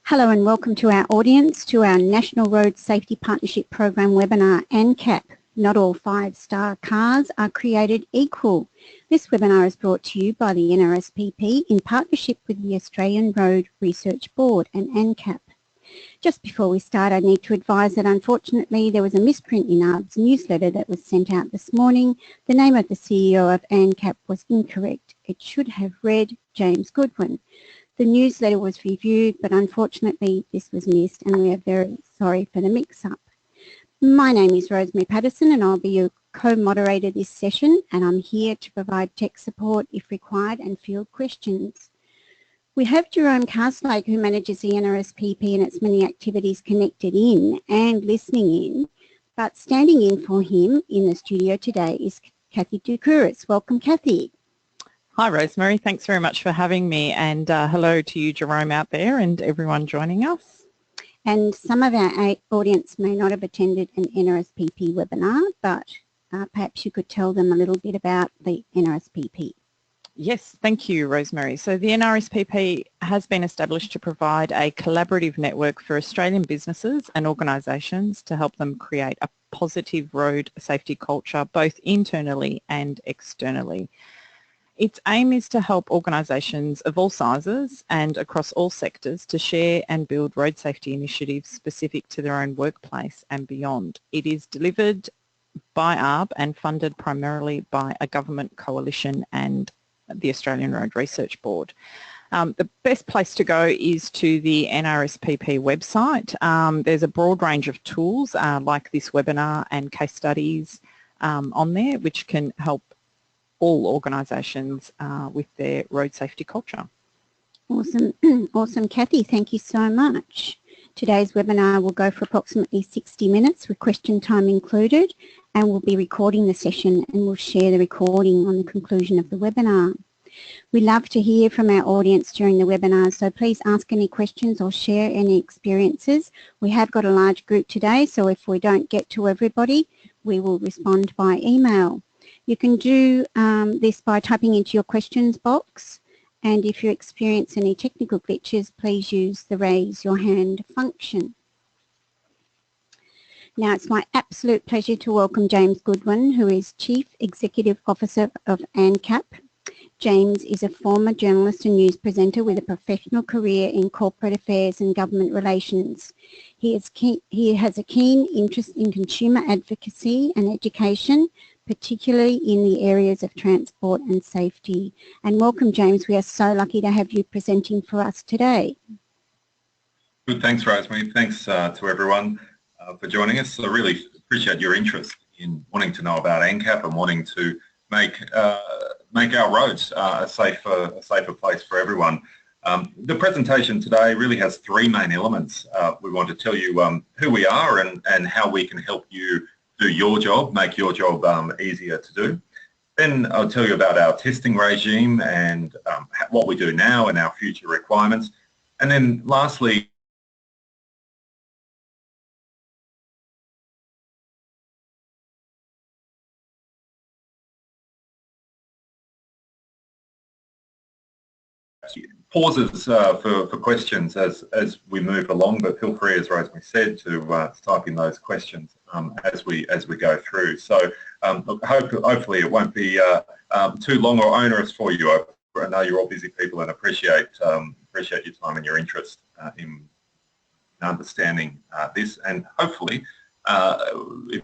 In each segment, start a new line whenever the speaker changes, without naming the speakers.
Hello and welcome to our audience to our National Road Safety Partnership Program webinar, ANCAP. Not all 5-star cars are created equal. This webinar is brought to you by the NRSPP in partnership with the Australian Road Research Board and ANCAP. Just before we start, I need to advise that unfortunately there was a misprint in ARB's newsletter that was sent out this morning. The name of the CEO of ANCAP was incorrect. It should have read James Goodwin. The newsletter was reviewed, but unfortunately this was missed and we are very sorry for the mix-up. My name is Rosemary Patterson and I'll be your co-moderator this session, and I'm here to provide tech support if required and field questions. We have Jerome Carslake, who manages the NRSPP and its many activities, connected in and listening in, but standing in for him in the studio today is Kathy Ducouris. Welcome, Kathy.
Hi Rosemary, thanks very much for having me, and hello to you Jerome out there and everyone joining us.
And some of our audience may not have attended an NRSPP webinar, but perhaps you could tell them a little bit about the NRSPP.
Yes, thank you Rosemary. So the NRSPP has been established to provide a collaborative network for Australian businesses and organisations to help them create a positive road safety culture both internally and externally. Its aim is to help organisations of all sizes and across all sectors to share and build road safety initiatives specific to their own workplace and beyond. It is delivered by ARB and funded primarily by a government coalition and the Australian Road Research Board. The best place to go is to the NRSPP website. There's a broad range of tools like this webinar and case studies on there, which can help all organisations with their road safety culture.
Awesome, awesome, Kathy. Thank you so much. Today's webinar will go for approximately 60 minutes with question time included, and we'll be recording the session and we'll share the recording on the conclusion of the webinar. We love to hear from our audience during the webinar, so please ask any questions or share any experiences. We have got a large group today, so if we don't get to everybody, we will respond by email. You can do this by typing into your questions box, and if you experience any technical glitches, please use the raise your hand function. Now it's my absolute pleasure to welcome James Goodwin, who is Chief Executive Officer of ANCAP. James is a former journalist and news presenter with a professional career in corporate affairs and government relations. He has a keen interest in consumer advocacy and education, particularly in the areas of transport and safety. And welcome, James. We are so lucky to have you presenting for us today.
Good, thanks Rosemary. Thanks to everyone for joining us. I really appreciate your interest in wanting to know about ANCAP and wanting to make our roads a safer place for everyone. The presentation today really has three main elements. We want to tell you who we are and how we can help you do your job, make your job easier to do. Then I'll tell you about our testing regime and what we do now and our future requirements. And then lastly, pauses for questions as we move along, but feel free, as Rosemary said, to type in those questions as we go through. So look, hopefully it won't be too long or onerous for you. I know you're all busy people and appreciate your time and your interest in understanding this, and hopefully if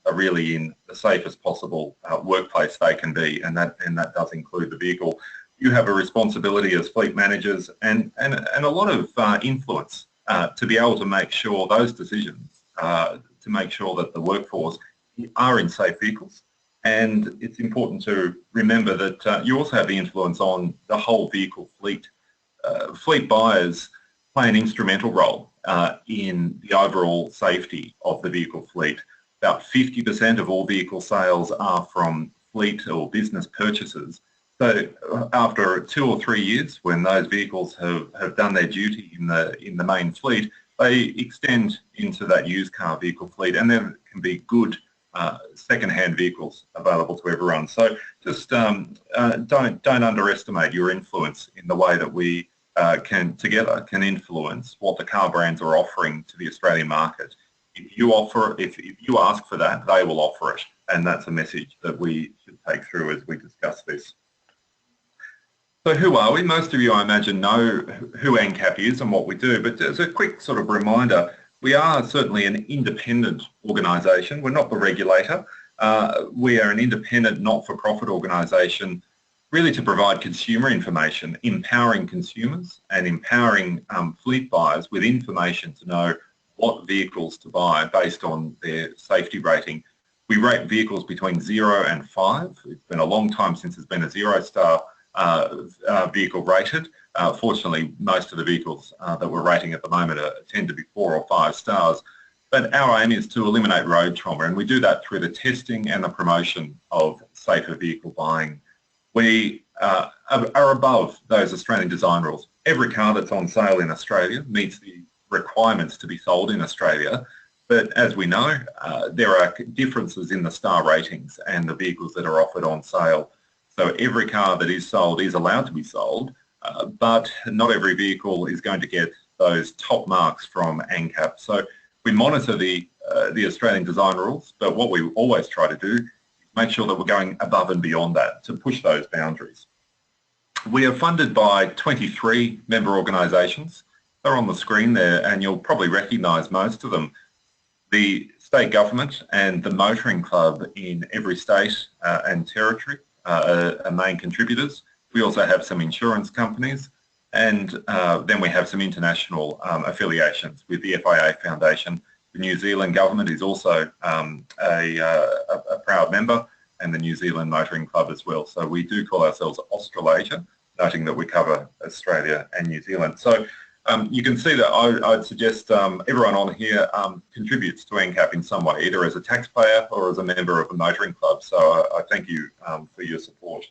are really in the safest possible workplace they can be, and that does include the vehicle. You have a responsibility as fleet managers and a lot of influence to be able to make sure those decisions, to make sure that the workforce are in safe vehicles. And it's important to remember that you also have the influence on the whole vehicle fleet. Fleet buyers play an instrumental role in the overall safety of the vehicle fleet. About 50% of all vehicle sales are from fleet or business purchases. So after 2 or 3 years, when those vehicles have done their duty in the main fleet, they extend into that used car vehicle fleet, and there can be good second-hand vehicles available to everyone. So just don't underestimate your influence in the way that we can influence what the car brands are offering to the Australian market. If you ask for that, they will offer it, and that's a message that we should take through as we discuss this. So who are we? Most of you, I imagine, know who ANCAP is and what we do, but as a quick sort of reminder, we are certainly an independent organisation. We're not the regulator. We are an independent, not-for-profit organisation, really to provide consumer information, empowering consumers and empowering fleet buyers with information to know what vehicles to buy based on their safety rating. We rate vehicles between 0 and 5. It's been a long time since there's been a 0-star vehicle rated. Fortunately, most of the vehicles that we're rating at the moment tend to be 4 or 5 stars. But our aim is to eliminate road trauma, and we do that through the testing and the promotion of safer vehicle buying. We are above those Australian design rules. Every car that's on sale in Australia meets the requirements to be sold in Australia, but as we know, there are differences in the star ratings and the vehicles that are offered on sale. So every car that is sold is allowed to be sold, but not every vehicle is going to get those top marks from ANCAP. So we monitor the Australian design rules, but what we always try to do is make sure that we're going above and beyond that to push those boundaries. We are funded by 23 member organisations. They're on the screen there, and you'll probably recognise most of them. The state government and the motoring club in every state and territory are main contributors. We also have some insurance companies, and then we have some international affiliations with the FIA Foundation. The New Zealand government is also a proud member, and the New Zealand Motoring Club as well. So we do call ourselves Australasia, noting that we cover Australia and New Zealand. So you can see that I'd suggest everyone on here contributes to ANCAP in some way, either as a taxpayer or as a member of the motoring club. So I thank you for your support.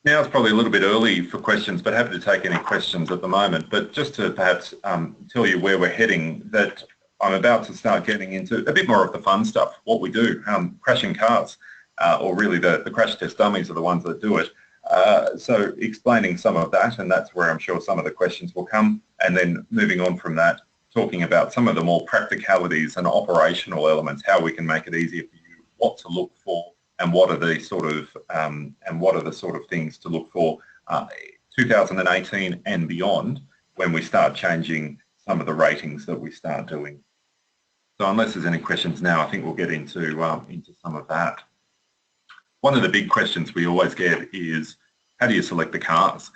Now it's probably a little bit early for questions, but happy to take any questions at the moment. But just to perhaps tell you where we're heading, that I'm about to start getting into a bit more of the fun stuff, what we do, crashing cars, or really the crash test dummies are the ones that do it. So explaining some of that, and that's where I'm sure some of the questions will come, and then moving on from that, talking about some of the more practicalities and operational elements, how we can make it easier for you, what to look for, and what are the sort of things to look for 2018 and beyond, when we start changing some of the ratings that we start doing. So unless there's any questions now, I think we'll get into some of that. One of the big questions we always get is, how do you select the cars?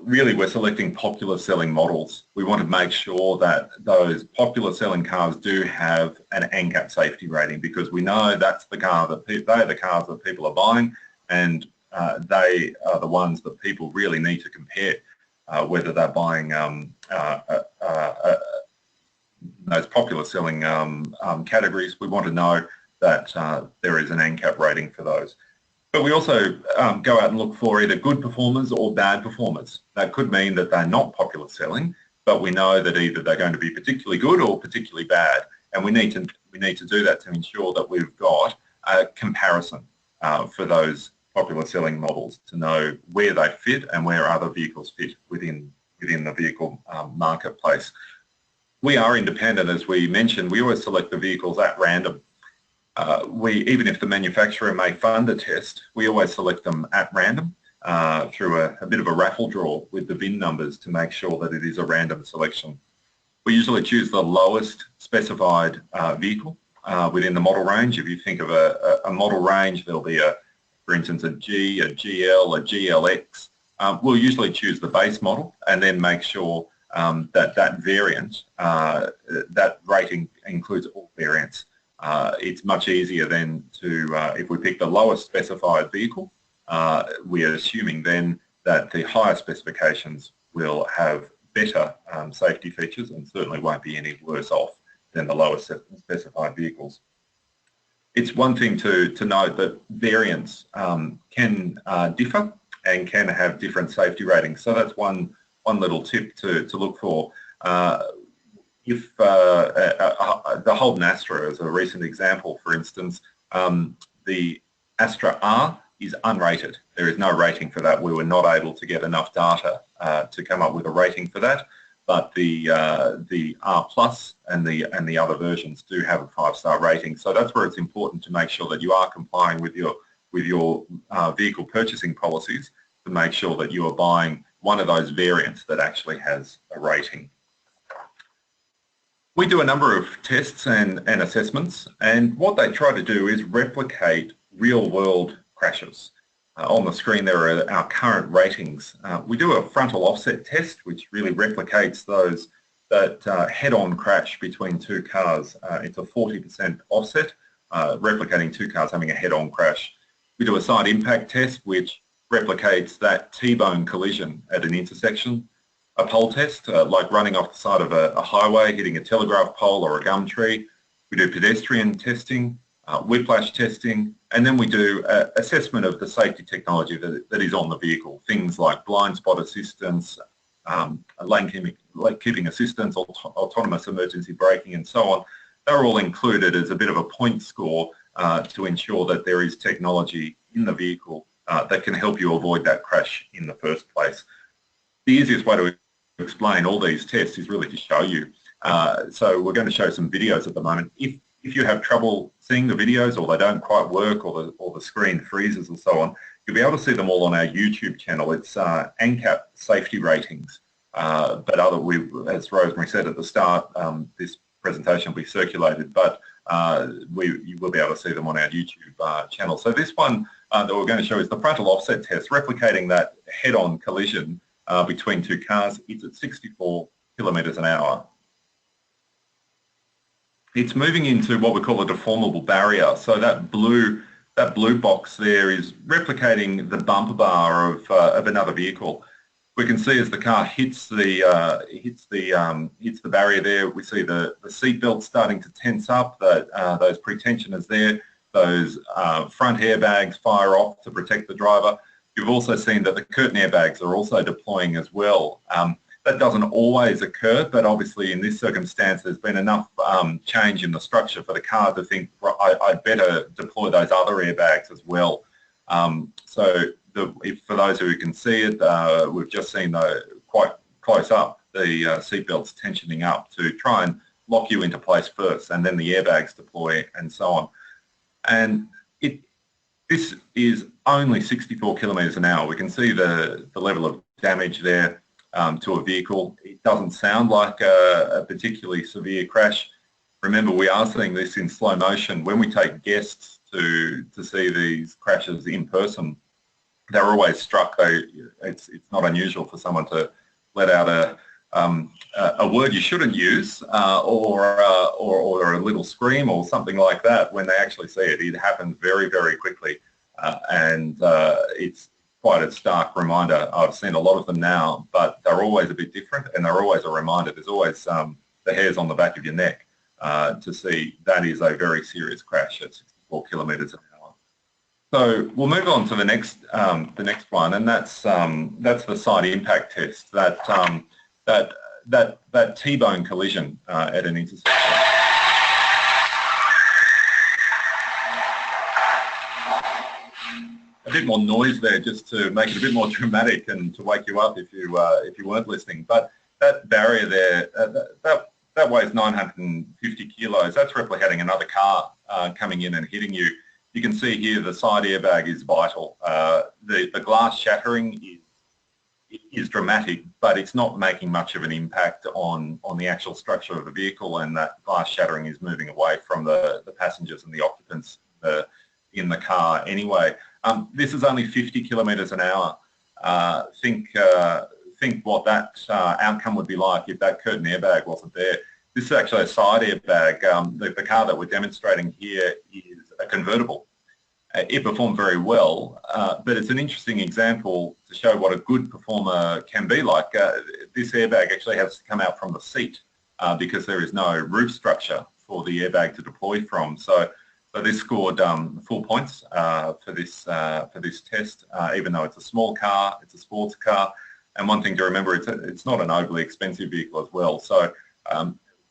Really, we're selecting popular selling models. We want to make sure that those popular selling cars do have an ANCAP safety rating, because we know that's the car that they're the cars that people are buying, and they are the ones that people really need to compare, whether they're buying those popular selling categories. We want to know that there is an ANCAP rating for those. But we also go out and look for either good performers or bad performers. That could mean that they're not popular selling, but we know that either they're going to be particularly good or particularly bad, and we need to do that to ensure that we've got a comparison for those popular selling models, to know where they fit and where other vehicles fit within the vehicle marketplace. We are independent, as we mentioned. We always select the vehicles at random. Even if the manufacturer may fund a test, we always select them at random through a bit of a raffle draw with the VIN numbers to make sure that it is a random selection. We usually choose the lowest specified vehicle within the model range. If you think of a model range, there'll be, for instance, a G, a GL, a GLX. We'll usually choose the base model and then make sure that variant, that rating includes all variants. It's much easier then to, if we pick the lowest specified vehicle, we are assuming then that the higher specifications will have better safety features and certainly won't be any worse off than the lowest specified vehicles. It's one thing to note that variants can differ and can have different safety ratings. So that's one little tip to look for. If the Holden Astra is a recent example, for instance, the Astra R is unrated. There is no rating for that. We were not able to get enough data to come up with a rating for that. But the R Plus and the other versions do have a 5-star rating. So that's where it's important to make sure that you are complying with your vehicle purchasing policies to make sure that you are buying one of those variants that actually has a rating. We do a number of tests and assessments, and what they try to do is replicate real-world crashes. On the screen there are our current ratings. We do a frontal offset test, which really replicates those that head-on crash between two cars. It's a 40% offset, replicating two cars having a head-on crash. We do a side impact test, which replicates that T-bone collision at an intersection. A pole test, like running off the side of a highway, hitting a telegraph pole or a gum tree. We do pedestrian testing, whiplash testing, and then we do assessment of the safety technology that is on the vehicle. Things like blind spot assistance, lane keeping assistance, autonomous emergency braking, and so on. They're all included as a bit of a point score to ensure that there is technology in the vehicle that can help you avoid that crash in the first place. The easiest way to explain all these tests is really to show you. So we're going to show some videos at the moment. If you have trouble seeing the videos, or they don't quite work, or the screen freezes and so on, you'll be able to see them all on our YouTube channel. It's ANCAP safety ratings. But as Rosemary said at the start, this presentation will be circulated, but you will be able to see them on our YouTube channel. So this one that we're going to show is the frontal offset test, replicating that head-on collision between two cars. It's at 64 kilometres an hour. It's moving into what we call a deformable barrier. So that blue box there is replicating the bumper bar of another vehicle. We can see as the car hits the barrier there, we see the seat belt starting to tense up. Those pretensioners there, those front airbags fire off to protect the driver. You've also seen that the curtain airbags are also deploying as well. That doesn't always occur, but obviously in this circumstance there's been enough change in the structure for the car to think, well, I'd better deploy those other airbags as well. For those who can see it, we've just seen quite close up the seatbelts tensioning up to try and lock you into place first, and then the airbags deploy and so on. And this is only 64 kilometres an hour. We can see the level of damage there to a vehicle. It doesn't sound like a particularly severe crash. Remember, we are seeing this in slow motion. When we take guests to see these crashes in person, they're always struck. It's not unusual for someone to let out a word you shouldn't use, or a little scream or something like that when they actually see it. It happens very, very quickly, and it's quite a stark reminder. I've seen a lot of them now, but they're always a bit different, and they're always a reminder. There's always the hairs on the back of your neck to see that is a very serious crash at 64 kilometres an hour. So we'll move on to the next one, and that's the side impact test. That T-bone collision at an intersection. A bit more noise there, just to make it a bit more dramatic and to wake you up if you weren't listening. But that barrier there, that weighs 950 kilos. That's replicating another car coming in and hitting you. You can see here the side airbag is vital. The glass shattering is dramatic, but it's not making much of an impact on the actual structure of the vehicle, and that glass shattering is moving away from the passengers and the occupants in the car anyway. This is only 50 kilometres an hour. Think what that outcome would be like if that curtain airbag wasn't there. This is actually a side airbag. The car that we're demonstrating here is a convertible. It performed very well, but it's an interesting example to show what a good performer can be like. This airbag actually has to come out from the seat because there is no roof structure for the airbag to deploy from. So So this scored 4 points for this test, even though it's a small car, it's a sports car. And one thing to remember, it's not an overly expensive vehicle as well. So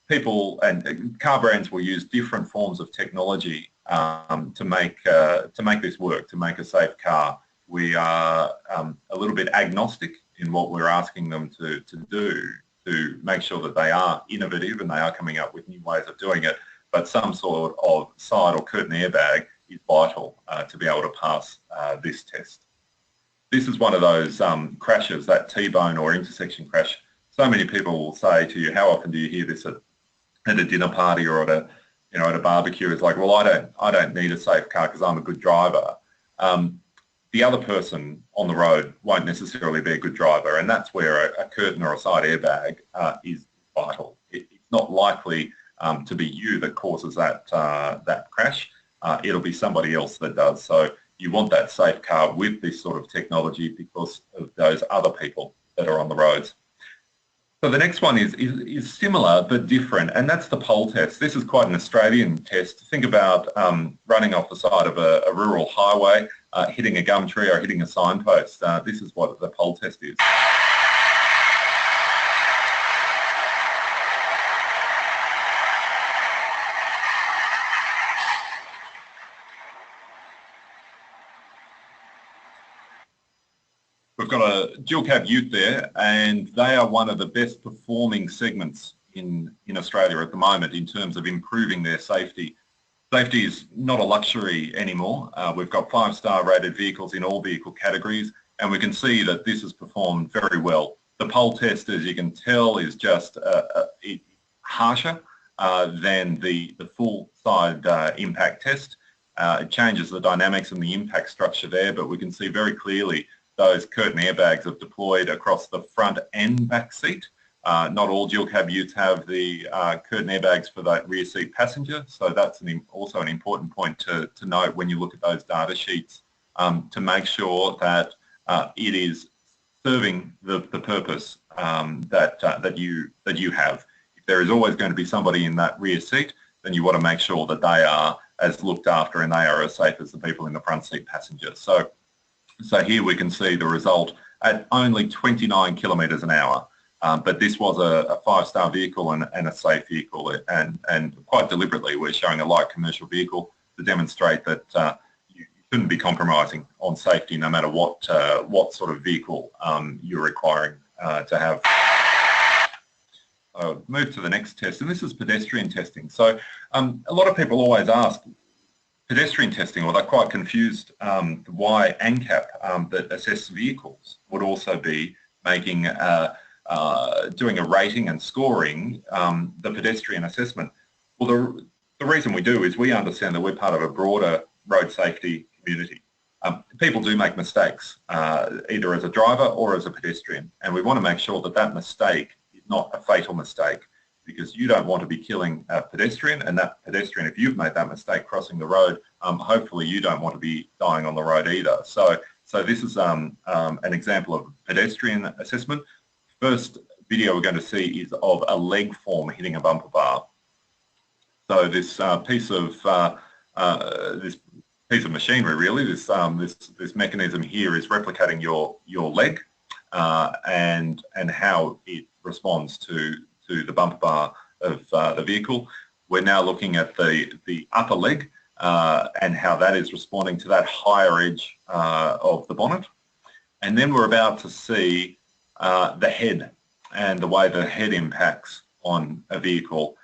people and car brands will use different forms of technology to make this work, to make a safe car. We are a little bit agnostic in what we're asking them to do to make sure that they are innovative and they are coming up with new ways of doing it. But some sort of side or curtain airbag is vital to be able to pass this test. This is one of those crashes, that T-bone or intersection crash. So many people will say to you, how often do you hear this at a dinner party or at a barbecue? It's like, well, I don't need a safe car because I'm a good driver. The other person on the road won't necessarily be a good driver, and that's where a curtain or a side airbag is vital. It's not likely to be you that causes that crash. It'll be somebody else that does. So you want that safe car with this sort of technology because of those other people that are on the roads. So the next one is similar but different, and that's the pole test. This is quite an Australian test. Think about running off the side of a rural highway, hitting a gum tree or hitting a signpost. This is what the pole test is. We've got a dual cab ute there, and they are one of the best performing segments in Australia at the moment in terms of improving their safety. Safety is not a luxury anymore. We've got 5-star rated vehicles in all vehicle categories, and we can see that this has performed very well. The pole test, as you can tell, is just harsher than the full side impact test. It changes the dynamics and the impact structure there, but we can see very clearly those curtain airbags have deployed across the front and back seat. Not all dual cab utes have the curtain airbags for that rear seat passenger, so that's also an important point to note when you look at those data sheets, to make sure that it is serving the purpose that you have. If there is always going to be somebody in that rear seat, then you want to make sure that they are as looked after and they are as safe as the people in the front seat passenger. So here we can see the result at only 29 kilometres an hour. But this was a 5-star vehicle and a safe vehicle, and quite deliberately we're showing a light commercial vehicle to demonstrate that you shouldn't be compromising on safety no matter what sort of vehicle you're requiring to have. Move to the next test, and this is pedestrian testing. So a lot of people always ask, pedestrian testing, or they're quite confused why ANCAP that assess vehicles would also be making doing a rating and scoring the pedestrian assessment. Well, the reason we do is we understand that we're part of a broader road safety community. People do make mistakes, either as a driver or as a pedestrian, and we want to make sure that that mistake is not a fatal mistake, because you don't want to be killing a pedestrian, and that pedestrian, if you've made that mistake crossing the road, hopefully you don't want to be dying on the road either. So this is an example of pedestrian assessment. First video we're going to see is of a leg form hitting a bumper bar. So this piece of machinery, really, this mechanism here is replicating your leg and how it responds to the bumper bar of the vehicle. We're now looking at the upper leg and how that is responding to that higher edge of the bonnet. And then we're about to see the head and the way the head impacts on a vehicle.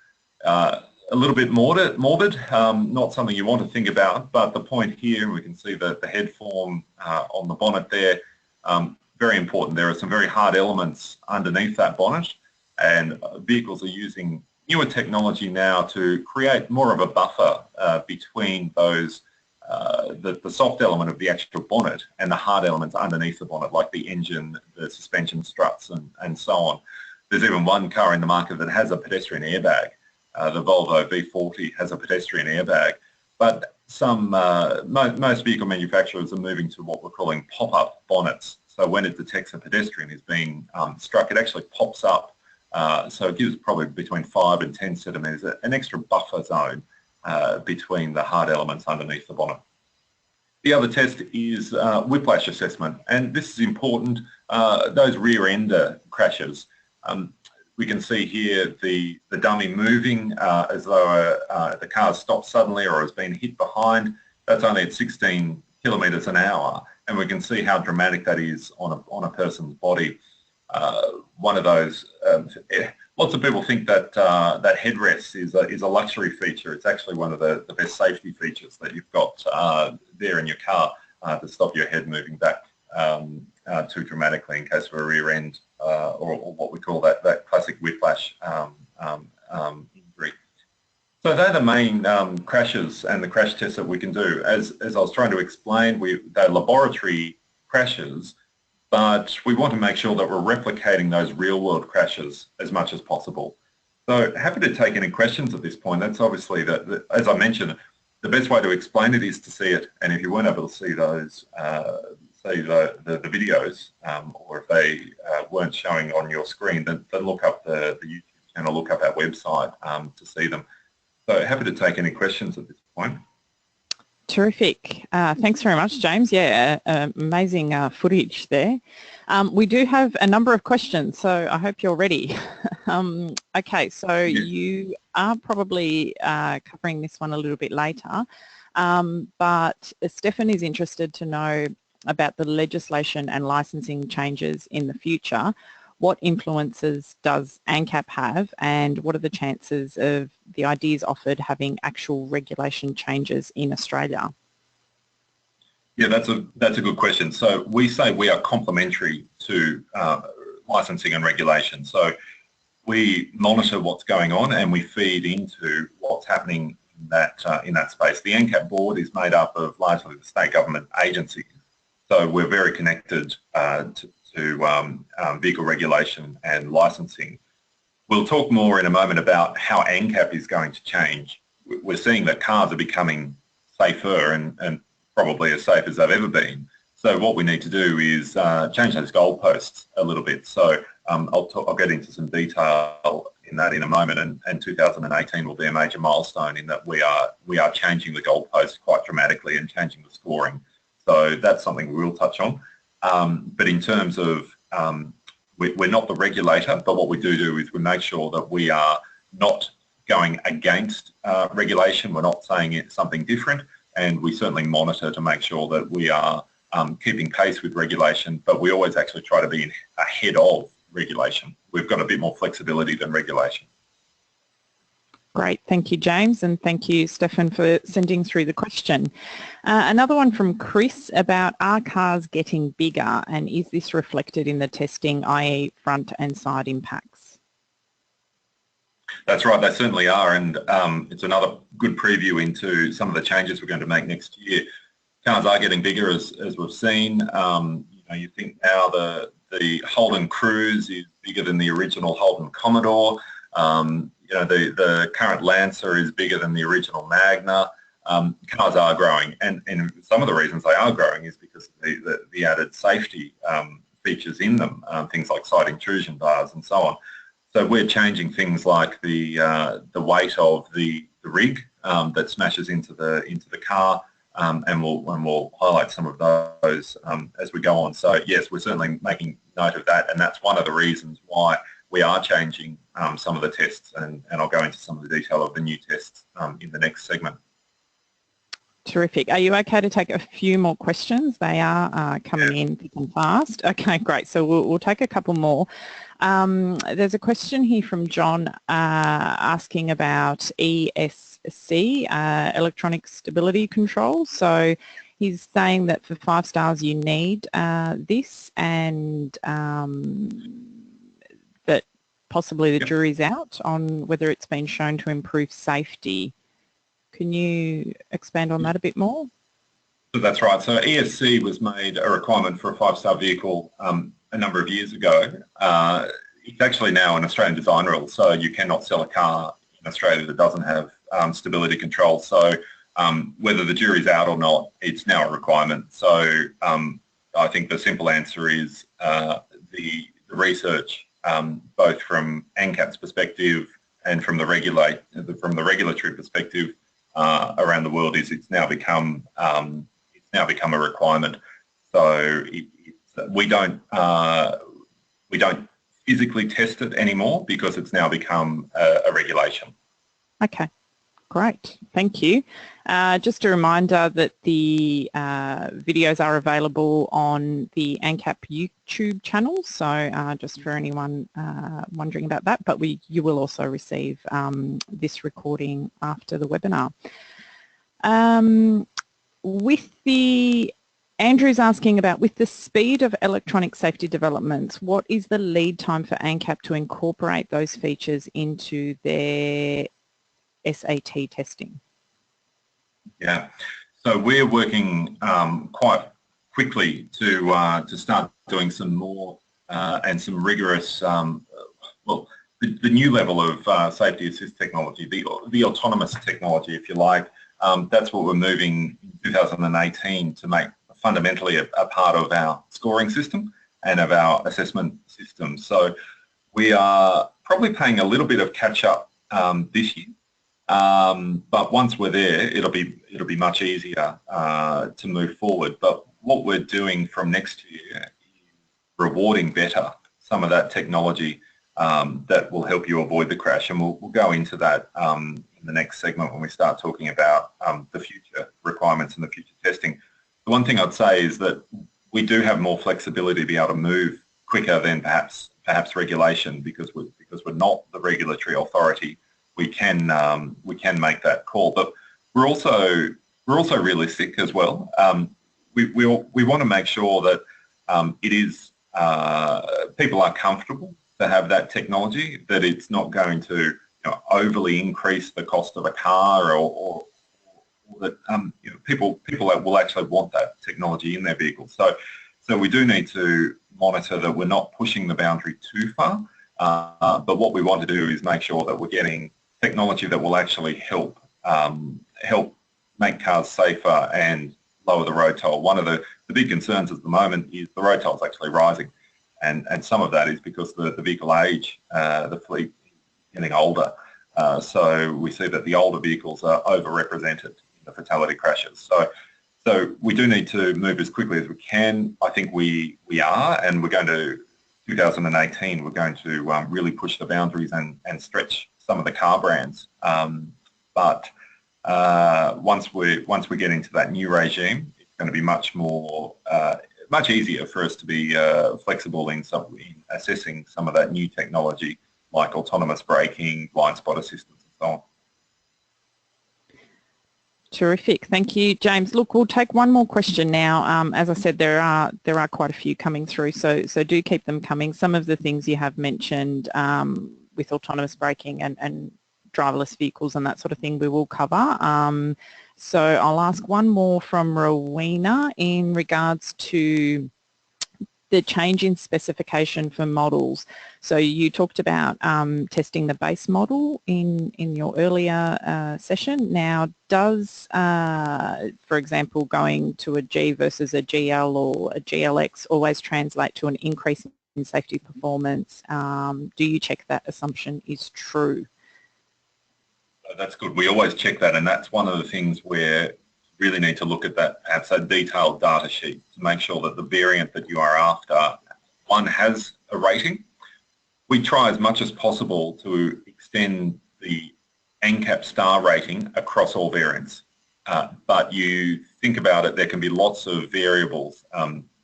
A little bit morbid, not something you want to think about, but the point here, we can see that the head form on the bonnet there, very important. There are some very hard elements underneath that bonnet, and vehicles are using newer technology now to create more of a buffer between those, the soft element of the actual bonnet and the hard elements underneath the bonnet, like the engine, the suspension struts, and so on. There's even one car in the market that has a pedestrian airbag. The Volvo V40 has a pedestrian airbag, but most vehicle manufacturers are moving to what we're calling pop-up bonnets. So when it detects a pedestrian is being struck, it actually pops up. So it gives probably between 5 and 10 centimetres, an extra buffer zone between the hard elements underneath the bonnet. The other test is whiplash assessment, and this is important. Those rear-ender crashes. We can see here the dummy moving as though the car stopped suddenly or has been hit behind. That's only at 16 kilometres an hour, and we can see how dramatic that is on a person's body. One of those, lots of people think that that headrest is a luxury feature. It's actually one of the best safety features that you've got there in your car to stop your head moving back too dramatically in case of a rear end or what we call that classic whiplash injury. So they're the main crashes and the crash tests that we can do. As I was trying to explain, they're laboratory crashes, but we want to make sure that we're replicating those real-world crashes as much as possible. So happy to take any questions at this point. That's obviously, as I mentioned, the best way to explain it is to see it, and if you weren't able to see those, say the videos, or if they weren't showing on your screen, then look up the YouTube channel, look up our website to see them. So happy to take any questions at this point.
Terrific. Thanks very much, James. Yeah, amazing footage there. We do have a number of questions, so I hope you're ready. Okay, so you are probably covering this one a little bit later, but Stefan is interested to know about the legislation and licensing changes in the future. What influences does ANCAP have, and what are the chances of the ideas offered having actual regulation changes in Australia?
Yeah, that's a good question. So we say we are complementary to licensing and regulation. So we monitor what's going on and we feed into what's happening in that space. The ANCAP board is made up of largely the state government agencies. So we're very connected to vehicle regulation and licensing. We'll talk more in a moment about how ANCAP is going to change. We're seeing that cars are becoming safer and probably as safe as they've ever been. So what we need to do is change those goalposts a little bit. So I'll get into some detail in that in a moment, and 2018 will be a major milestone in that we are changing the goalposts quite dramatically and changing the scoring. So that's something we will touch on. But in terms of, we're not the regulator, but what we do is we make sure that we are not going against regulation. We're not saying it's something different, and we certainly monitor to make sure that we are keeping pace with regulation, but we always actually try to be ahead of regulation. We've got a bit more flexibility than regulation.
Great, thank you, James, and thank you, Stefan, for sending through the question. Another one from Chris about, are cars getting bigger, and is this reflected in the testing, i.e. front and side impacts?
That's right, they certainly are, and it's another good preview into some of the changes we're going to make next year. Cars are getting bigger, as we've seen. You think now the Holden Cruise is bigger than the original Holden Commodore. The current Lancer is bigger than the original Magna. Cars are growing, and some of the reasons they are growing is because of the added safety features in them, things like side intrusion bars and so on. So we're changing things like the weight of the rig that smashes into the car, and we'll highlight some of those as we go on. So yes, we're certainly making note of that, and that's one of the reasons why we are changing some of the tests, and I'll go into some of the detail of the new tests in the next segment.
Terrific. Are you okay to take a few more questions? They are coming in thick and fast. Okay, great. So we'll take a couple more. There's a question here from John asking about ESC, electronic stability control. So he's saying that for 5 stars you need this, and that possibly the jury's out on whether it's been shown to improve safety. Can you expand on that a bit more?
So that's right. So ESC was made a requirement for a 5-star vehicle a number of years ago. It's actually now an Australian design rule, so you cannot sell a car in Australia that doesn't have stability control. So whether the jury's out or not, it's now a requirement. So I think the simple answer is the research, both from ANCAP's perspective and from the regulatory perspective, around the world is it's now become a requirement. So we don't physically test it anymore because it's now become a regulation.
Okay, great, thank you. Just a reminder that the videos are available on the ANCAP YouTube channel, so just for anyone wondering about that, but you will also receive this recording after the webinar. Andrew's asking about, with the speed of electronic safety developments, what is the lead time for ANCAP to incorporate those features into their SAT testing?
Yeah, so we're working quite quickly to start doing some more and some rigorous, well, the new level of safety assist technology, the autonomous technology, if you like. That's what we're moving in 2018 to make fundamentally a part of our scoring system and of our assessment system. So we are probably paying a little bit of catch up this year, but once we're there, it'll be much easier to move forward. But what we're doing from next year is rewarding better some of that technology that will help you avoid the crash, and we'll go into that in the next segment when we start talking about the future requirements and the future testing. The one thing I'd say is that we do have more flexibility to be able to move quicker than perhaps regulation, because we're not the regulatory authority. We can make that call, but we're also realistic as well. We want to make sure that it is people are comfortable to have that technology, that it's not going to overly increase the cost of a car, or that people that will actually want that technology in their vehicles. So we do need to monitor that we're not pushing the boundary too far, but what we want to do is make sure that we're getting technology that will actually help make cars safer and lower the road toll. One of the big concerns at the moment is the road toll is actually rising, and some of that is because the vehicle age, the fleet is getting older. So we see that the older vehicles are overrepresented in the fatality crashes. So we do need to move as quickly as we can. I think we are, and we're going to 2018. We're going to really push the boundaries and stretch some of the car brands. But once we get into that new regime, it's going to be much easier for us to be flexible in assessing some of that new technology, like autonomous braking, blind spot assistance, and so on.
Terrific, thank you, James. Look, we'll take one more question now. As I said, there are quite a few coming through, so do keep them coming. Some of the things you have mentioned with autonomous braking and driverless vehicles and that sort of thing we will cover. So I'll ask one more from Rowena in regards to the change in specification for models. So you talked about testing the base model in your earlier session. Now, does, for example, going to a G versus a GL or a GLX always translate to an increase in safety performance? Do you check that assumption is true?
That's good. We always check that, and that's one of the things where you really need to look at that, perhaps a detailed data sheet, to make sure that the variant that you are after, one, has a rating. We try as much as possible to extend the ANCAP star rating across all variants, but you think about it, there can be lots of variables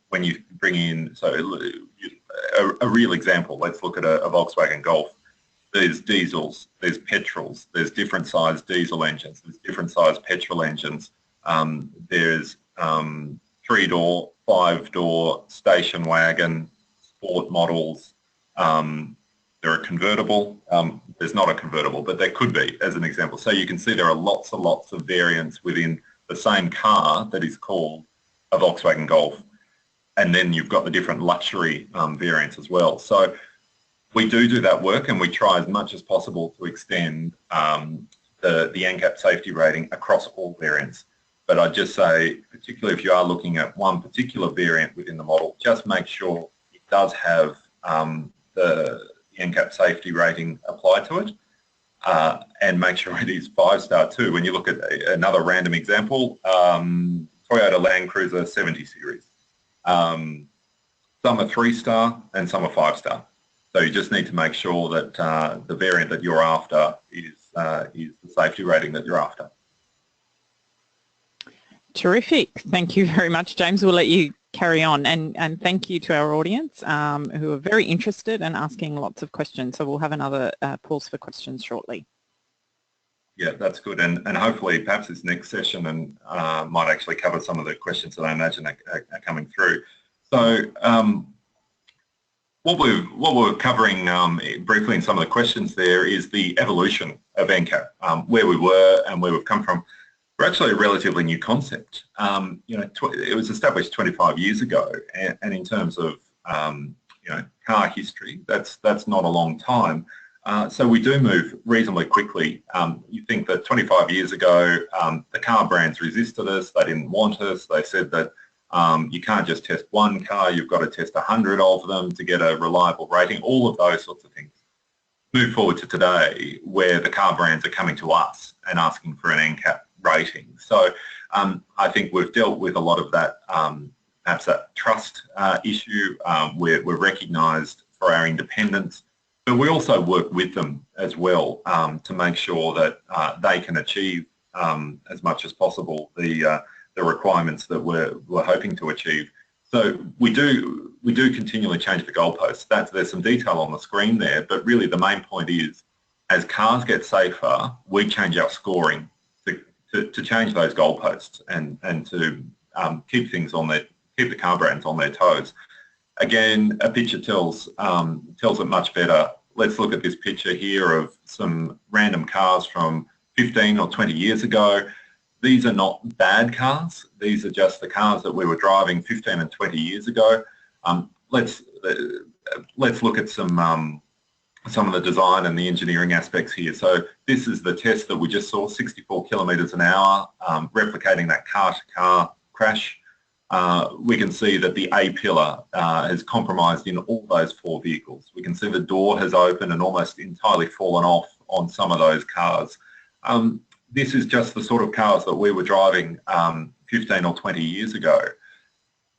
when you bring in. So a real example, let's look at a Volkswagen Golf. There's diesels, there's petrols, there's different sized diesel engines, there's different sized petrol engines, there's 3-door, 5-door, station wagon, sport models, there are convertible, there's not a convertible, but there could be, as an example. So you can see there are lots and lots of variants within the same car that is called a Volkswagen Golf. And then you've got the different luxury variants as well. So we do that work, and we try as much as possible to extend the ANCAP safety rating across all variants. But I'd just say, particularly if you are looking at one particular variant within the model, just make sure it does have the ANCAP safety rating applied to it. and make sure it is 5-star too. When you look at another random example, Toyota Land Cruiser 70 series. Some are 3-star and some are 5-star. So you just need to make sure that the variant that you're after is the safety rating that you're after.
Terrific. Thank you very much, James. We'll let you carry on, and thank you to our audience who are very interested and asking lots of questions. So we'll have another pause for questions shortly.
Yeah, that's good, and hopefully perhaps this next session and might actually cover some of the questions that I imagine are coming through. So what we're covering briefly in some of the questions there is the evolution of ANCAP, where we were and where we've come from. We're actually a relatively new concept. You know, it was established 25 years ago, and in terms of you know, car history, that's not a long time. So we do move reasonably quickly. You think that 25 years ago, the car brands resisted us. They didn't want us. They said that you can't just test one car. You've got to test 100 of them to get a reliable rating. All of those sorts of things. Move forward to today, where the car brands are coming to us and asking for an ANCAP rating. So I think we've dealt with a lot of that, perhaps that trust issue. We're recognised for our independence, but we also work with them as well to make sure that they can achieve as much as possible the requirements that we're hoping to achieve. So we do continually change the goalposts. There's some detail on the screen there, but really the main point is, as cars get safer, we change our scoring to change those goalposts and to keep the car brands on their toes. Again, a picture tells it much better. Let's look at this picture here of some random cars from 15 or 20 years ago. These are not bad cars. These are just the cars that we were driving 15 and 20 years ago. Let's look at some of the design and the engineering aspects here. So this is the test that we just saw, 64 kilometres an hour, replicating that car-to-car crash. We can see that the A pillar has compromised in all those 4 vehicles. We can see the door has opened and almost entirely fallen off on some of those cars. This is just the sort of cars that we were driving 15 or 20 years ago.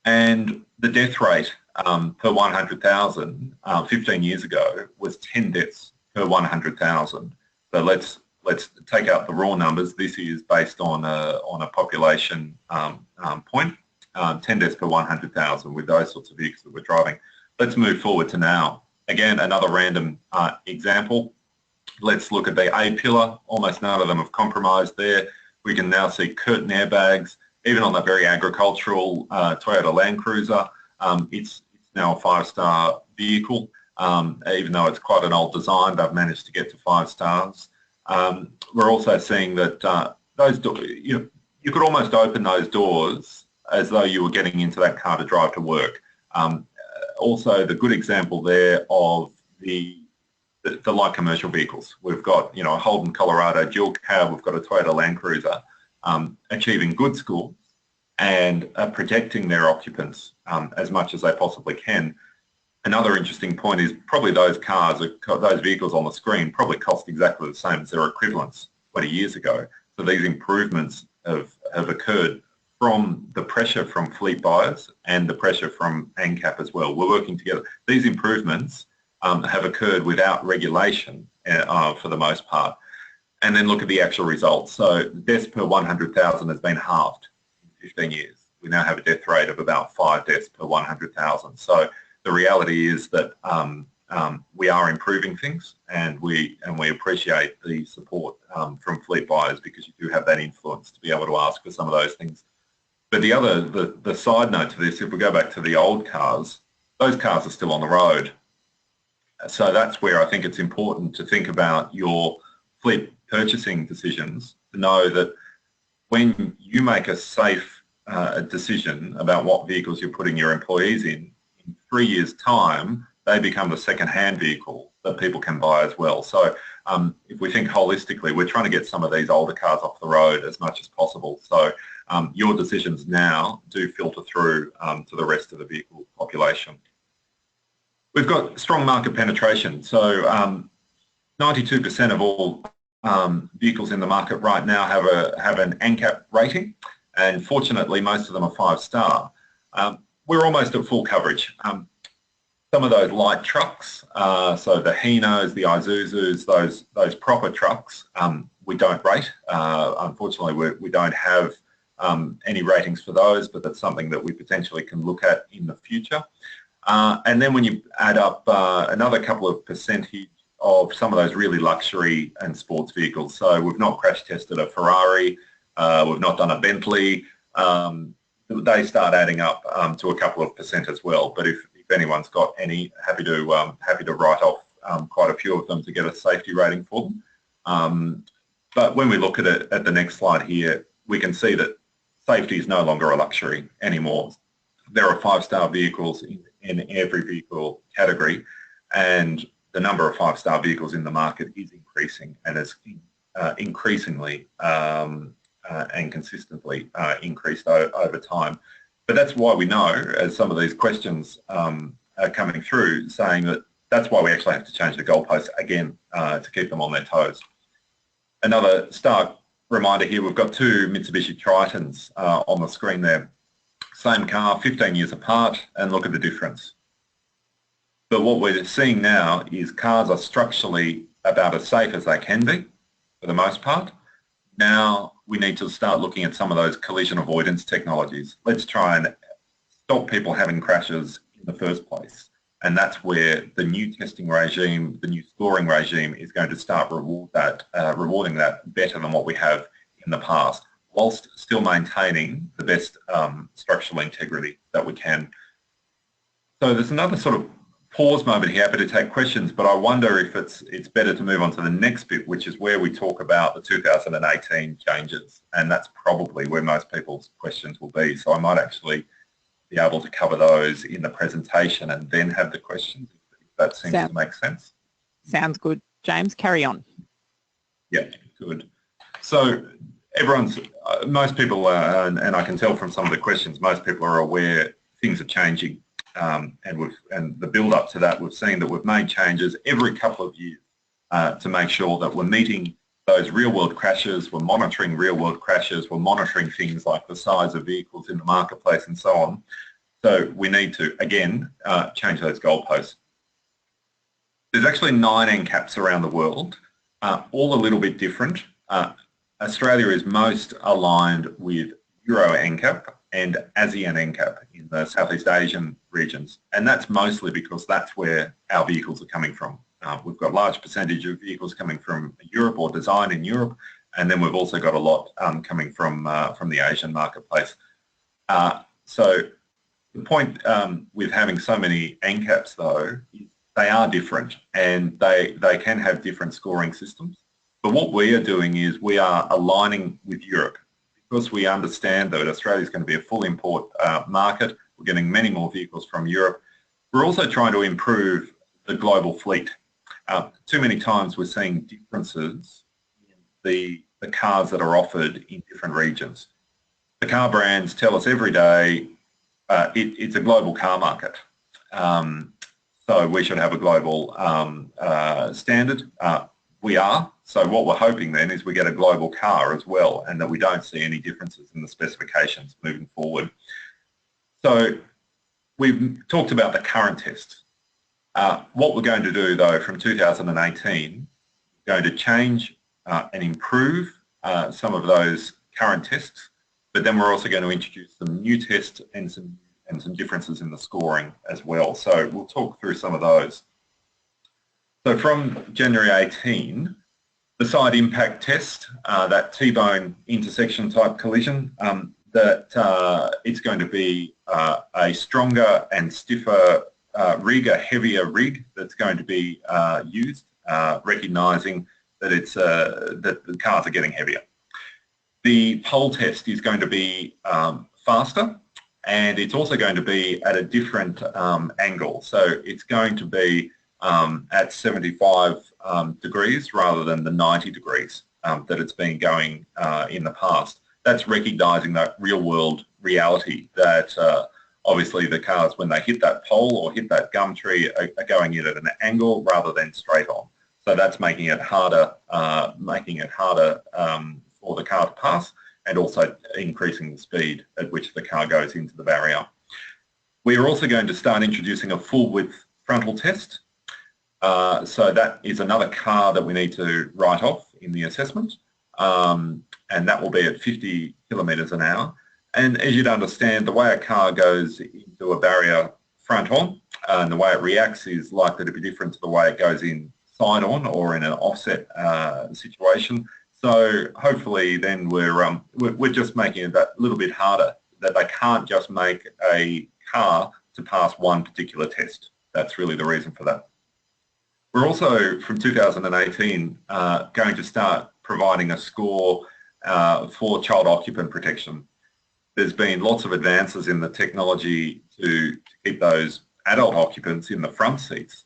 And the death rate per 100,000 15 years ago was 10 deaths per 100,000. So let's take out the raw numbers. This is based on a population point, 10 deaths per 100,000 with those sorts of vehicles that we're driving. Let's move forward to now. Again, another random example. Let's look at the A pillar. Almost none of them have compromised there. We can now see curtain airbags. Even on that very agricultural Toyota Land Cruiser, it's now a 5-star vehicle. Even though it's quite an old design, they've managed to get to 5 stars. We're also seeing that those doors, you could almost open those doors as though you were getting into that car to drive to work. Also, the good example there of the light commercial vehicles. We've got, a Holden Colorado dual cab. We've got a Toyota Land Cruiser achieving good scores and protecting their occupants as much as they possibly can. Another interesting point is probably those vehicles on the screen probably cost exactly the same as their equivalents 20 years ago. So these improvements have occurred from the pressure from fleet buyers and the pressure from ANCAP as well. We're working together. These improvements have occurred without regulation for the most part. And then look at the actual results. So deaths per 100,000 has been halved in 15 years. We now have a death rate of about 5 deaths per 100,000. So the reality is that we are improving things, and we appreciate the support from fleet buyers, because you do have that influence to be able to ask for some of those things. But the side note to this, if we go back to the old cars, those cars are still on the road. So that's where I think it's important to think about your fleet purchasing decisions, to know that when you make a safe decision about what vehicles you're putting your employees in 3 years' time, they become the second-hand vehicle that people can buy as well. So if we think holistically, we're trying to get some of these older cars off the road as much as possible. So your decisions now do filter through to the rest of the vehicle population. We've got strong market penetration. So 92% of all vehicles in the market right now have an ANCAP rating, and fortunately most of them are 5-star. We're almost at full coverage. Some of those light trucks, so the Hinos, the Isuzus, those proper trucks, we don't rate. Unfortunately, we don't have any ratings for those, but that's something that we potentially can look at in the future. And then when you add up another couple of percentage of some of those really luxury and sports vehicles, so we've not crash tested a Ferrari, we've not done a Bentley, they start adding up to a couple of percent as well. But if anyone's got any, happy to write off quite a few of them to get a safety rating for them. But when we look at it at the next slide here, we can see that safety is no longer a luxury anymore. There are 5-star vehicles in every vehicle category, and the number of 5-star vehicles in the market is increasing, and is increasingly and consistently increased over time. But that's why we know, as some of these questions are coming through, saying that that's why we actually have to change the goalposts again to keep them on their toes. Another stark reminder here, we've got two Mitsubishi Tritons on the screen there. Same car, 15 years apart, and look at the difference. But what we're seeing now is cars are structurally about as safe as they can be, for the most part. Now we need to start looking at some of those collision avoidance technologies. Let's try and stop people having crashes in the first place. And that's where the new testing regime, the new scoring regime is going to start rewarding that better than what we have in the past, whilst still maintaining the best structural integrity that we can. So there's another sort of pause moment here, happy to take questions, but I wonder if it's better to move on to the next bit, which is where we talk about the 2018 changes, and that's probably where most people's questions will be. So I might actually be able to cover those in the presentation and then have the questions, if that seems to make sense.
Sounds good. James, carry on.
Yeah, good. So most people, and I can tell from some of the questions, most people are aware things are changing. And the build up to that, we've seen that we've made changes every couple of years to make sure that we're meeting those real world crashes, we're monitoring real world crashes, we're monitoring things like the size of vehicles in the marketplace and so on. So we need to, again, change those goalposts. There's actually 9 ANCAPs around the world, all a little bit different. Australia is most aligned with Euro ANCAP and ASEAN ANCAP in the Southeast Asian regions. And that's mostly because that's where our vehicles are coming from. We've got a large percentage of vehicles coming from Europe or designed in Europe, and then we've also got a lot coming from the Asian marketplace. So the point with having so many ANCAPs though, is they are different, and they can have different scoring systems. But what we are doing is we are aligning with Europe, because we understand that Australia is going to be a full import market. We're getting many more vehicles from Europe. We're also trying to improve the global fleet. Too many times we're seeing differences in the cars that are offered in different regions. The car brands tell us every day it's a global car market. So we should have a global standard. We are. So what we're hoping then is we get a global car as well, and that we don't see any differences in the specifications moving forward. So we've talked about the current tests. What we're going to do though from 2018, we're going to change and improve some of those current tests, but then we're also going to introduce some new tests and some differences in the scoring as well. So we'll talk through some of those. So from January 18, the side impact test, that T-bone intersection type collision, that it's going to be a stronger and stiffer rig, a heavier rig that's going to be used, recognising that that the cars are getting heavier. The pole test is going to be faster, and it's also going to be at a different angle. So it's going to be at 75 degrees rather than the 90 degrees that it's been going in the past. That's recognising that real world reality that obviously the cars, when they hit that pole or hit that gum tree, are going in at an angle rather than straight on. So that's making it harder, for the car to pass, and also increasing the speed at which the car goes into the barrier. We are also going to start introducing a full width frontal test. So that is another car that we need to write off in the assessment, and that will be at 50 kilometres an hour. And as you'd understand, the way a car goes into a barrier front on and the way it reacts is likely to be different to the way it goes in side on or in an offset situation. So hopefully then we're just making it that little bit harder, that they can't just make a car to pass one particular test. That's really the reason for that. We're also, from 2018, going to start providing a score for child occupant protection. There's been lots of advances in the technology to keep those adult occupants in the front seats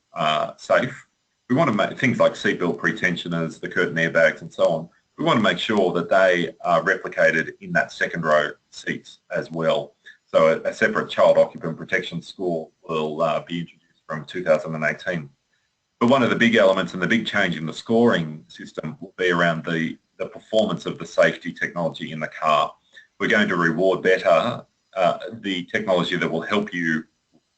safe. We want to make things like seatbelt pretensioners, the curtain airbags and so on. We want to make sure that they are replicated in that second row seats as well. So a separate child occupant protection score will be introduced from 2018. But one of the big elements and the big change in the scoring system will be around the performance of the safety technology in the car. We're going to reward better the technology that will help you,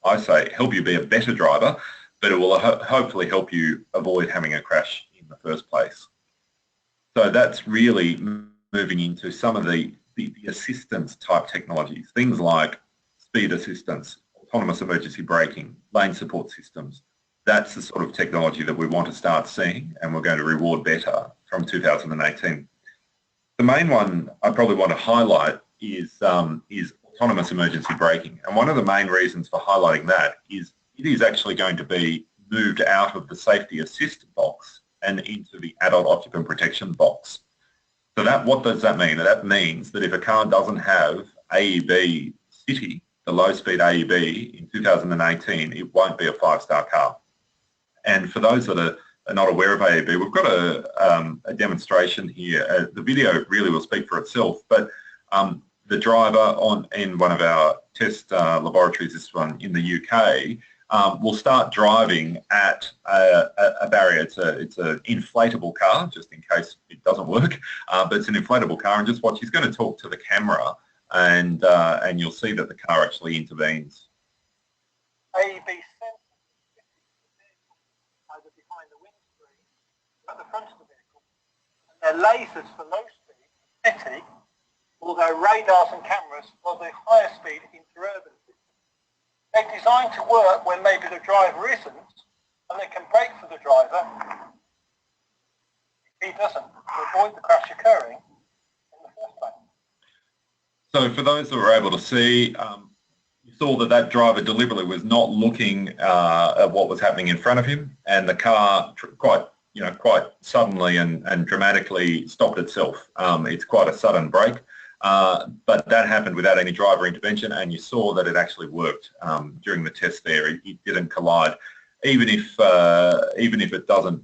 help you be a better driver, but it will hopefully help you avoid having a crash in the first place. So that's really moving into some of the assistance type technologies, things like speed assistance, autonomous emergency braking, lane support systems. That's the sort of technology that we want to start seeing, and we're going to reward better from 2018. The main one I probably want to highlight is autonomous emergency braking. And one of the main reasons for highlighting that is it is actually going to be moved out of the safety assist box and into the adult occupant protection box. So what does that mean? That means that if a car doesn't have AEB City, the low speed AEB in 2018, it won't be a 5-star car. And for those that are not aware of AEB, we've got a demonstration here. The video really will speak for itself, but the driver in one of our test laboratories, this one in the UK, will start driving at a barrier. It's an inflatable car, just in case it doesn't work, but it's an inflatable car, and just watch, he's going to talk to the camera, and you'll see that the car actually intervenes.
AEB either behind the windscreen or at the front of the vehicle, and they're lasers for low speed city, although radars and cameras for the higher speed interurban system. They're designed to work when maybe the driver isn't, and they can brake for the driver if he doesn't, to avoid the crash occurring in the first place.
So for those that were able to see, you saw that driver deliberately was not looking at what was happening in front of him, and the car quite suddenly and dramatically stopped itself. It's quite a sudden brake, but that happened without any driver intervention, and you saw that it actually worked during the test there. It didn't collide. Even if it doesn't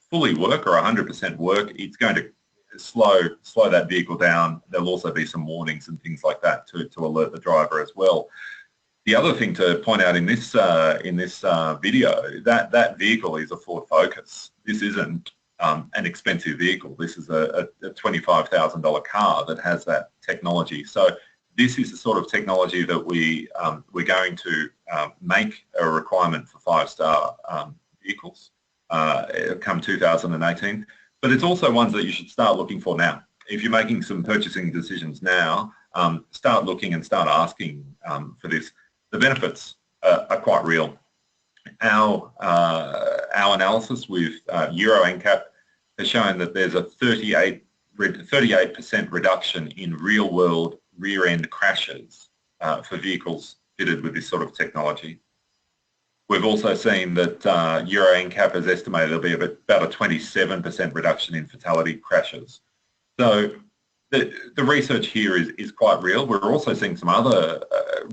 fully work or 100% work, it's going to slow that vehicle down. There'll also be some warnings and things like that to alert the driver as well. The other thing to point out in this video, that vehicle is a Ford Focus. This isn't an expensive vehicle. This is a $25,000 car that has that technology. So this is the sort of technology that we're going to make a requirement for 5-star vehicles come 2018. But it's also ones that you should start looking for now. If you're making some purchasing decisions now, start looking and start asking for this. The benefits are quite real. Our analysis with Euro ANCAP has shown that there's a 38% reduction in real-world rear-end crashes for vehicles fitted with this sort of technology. We've also seen that Euro ANCAP has estimated there'll be about a 27% reduction in fatality crashes. So the research here is quite real. We're also seeing some other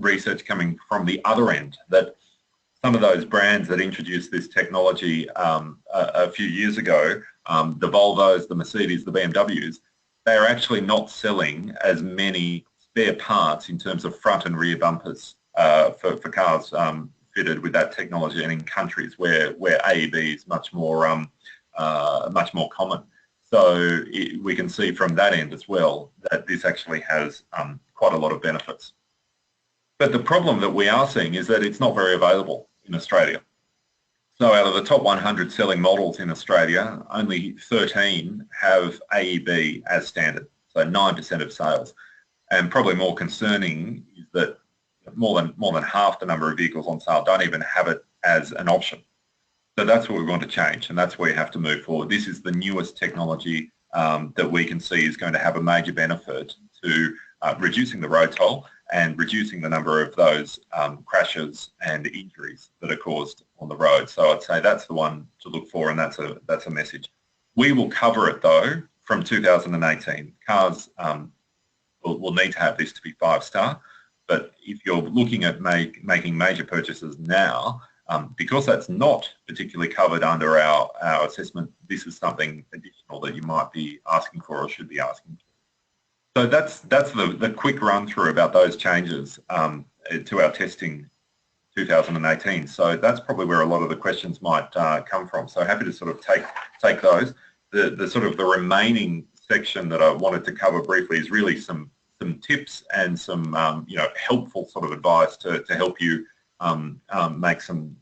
research coming from the other end, that some of those brands that introduced this technology a few years ago, the Volvos, the Mercedes, the BMWs, they are actually not selling as many spare parts in terms of front and rear bumpers for cars fitted with that technology, and in countries where AEB is much more much more common. So we can see from that end as well that this actually has quite a lot of benefits. But the problem that we are seeing is that it's not very available in Australia. So out of the top 100 selling models in Australia, only 13 have AEB as standard, so 9% of sales. And probably more concerning is that more than half the number of vehicles on sale don't even have it as an option. So that's what we want to change, and that's where you have to move forward. This is the newest technology that we can see is going to have a major benefit to reducing the road toll and reducing the number of those crashes and injuries that are caused on the road. So I'd say that's the one to look for, and that's a message. We will cover it though from 2018. Cars will need to have this to be 5-star, but if you're looking at making major purchases now, because that's not particularly covered under our assessment, this is something additional that you might be asking for or should be asking for. So that's the quick run through about those changes to our testing 2018. So that's probably where a lot of the questions might come from. So happy to sort of take those. The sort of the remaining section that I wanted to cover briefly is really some tips and some helpful sort of advice to help you make some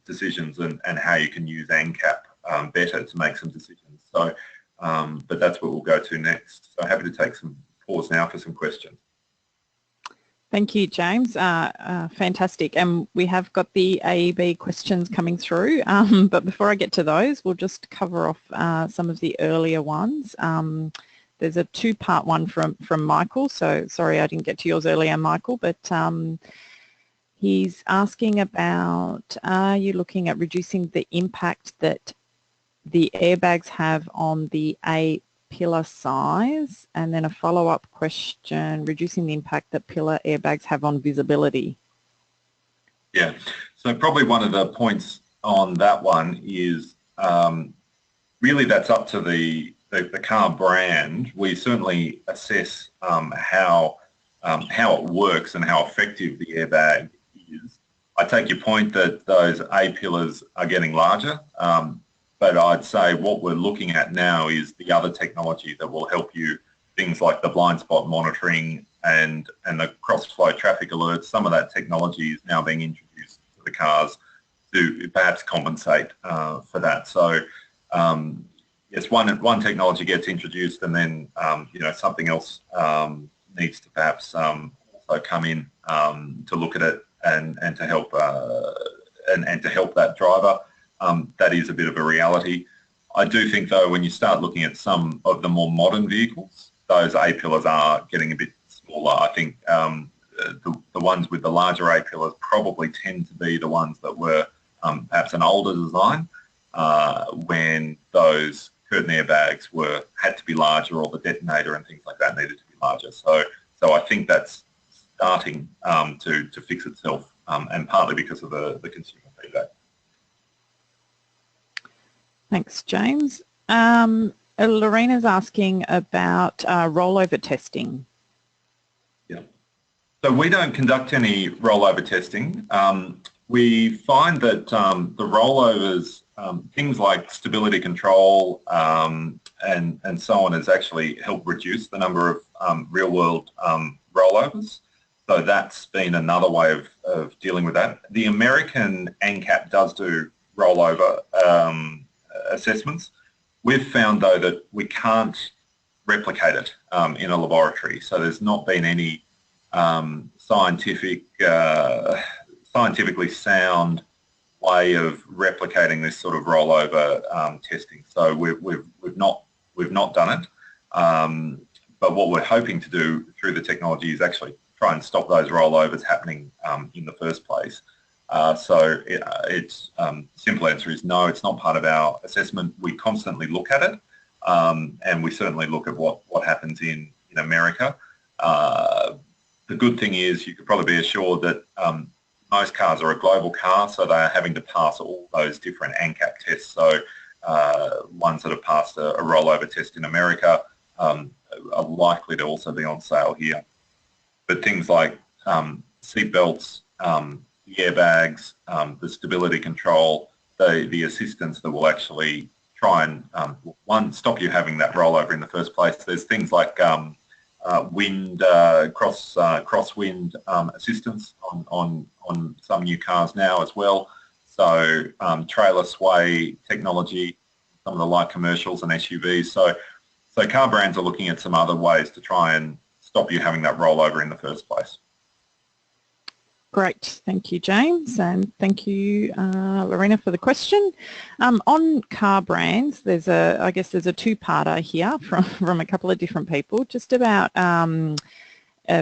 decisions and how you can use ANCAP better to make some decisions. So, but that's what we'll go to next. So happy to take some pause now for some questions.
Thank you, James. Fantastic. And we have got the AEB questions coming through. But before I get to those, we'll just cover off some of the earlier ones. There's a two-part one from Michael. So sorry I didn't get to yours earlier, Michael, but he's asking about, are you looking at reducing the impact that the airbags have on the A-pillar size? And then a follow-up question, reducing the impact that pillar airbags have on visibility.
Yeah, so probably one of the points on that one is really that's up to the car brand. We certainly assess how it works and how effective the airbag is. I take your point that those A-pillars are getting larger, but I'd say what we're looking at now is the other technology that will help you, things like the blind spot monitoring and the cross-flow traffic alerts. Some of that technology is now being introduced to the cars to perhaps compensate for that. So yes, one technology gets introduced, and then something else needs to perhaps also come in to look at it and to help and to help that driver. That is a bit of a reality. I do think though, when you start looking at some of the more modern vehicles, those A-pillars are getting a bit smaller. I think the ones with the larger A-pillars probably tend to be the ones that were perhaps an older design when those curtain airbags had to be larger, or the detonator and things like that needed to be larger. So I think that's starting to fix itself, and partly because of the consumer feedback.
Thanks, James. Lorena's asking about rollover testing.
Yeah. So we don't conduct any rollover testing. We find that the rollovers, things like stability control and so on, has actually helped reduce the number of real-world rollovers. So that's been another way of dealing with that. The American ANCAP does do rollover assessments. We've found though that we can't replicate it in a laboratory. So there's not been any scientifically sound way of replicating this sort of rollover testing. So we've not done it. But what we're hoping to do through the technology is actually try and stop those rollovers happening in the first place. So it's simple answer is no, it's not part of our assessment. We constantly look at it, and we certainly look at what happens in America. The good thing is you could probably be assured that most cars are a global car, so they are having to pass all those different ANCAP tests. So ones that have passed a rollover test in America are likely to also be on sale here. But things like seat belts, the airbags, the stability control, the assistance that will actually try and, one, stop you having that rollover in the first place. There's things like wind, crosswind assistance on some new cars now as well. So trailer sway technology, some of the light commercials and SUVs. So car brands are looking at some other ways to try and stop you having that rollover in the first place.
Great, thank you, James, and thank you, Lorena, for the question. On car brands, I guess there's a two-parter here from a couple of different people, just about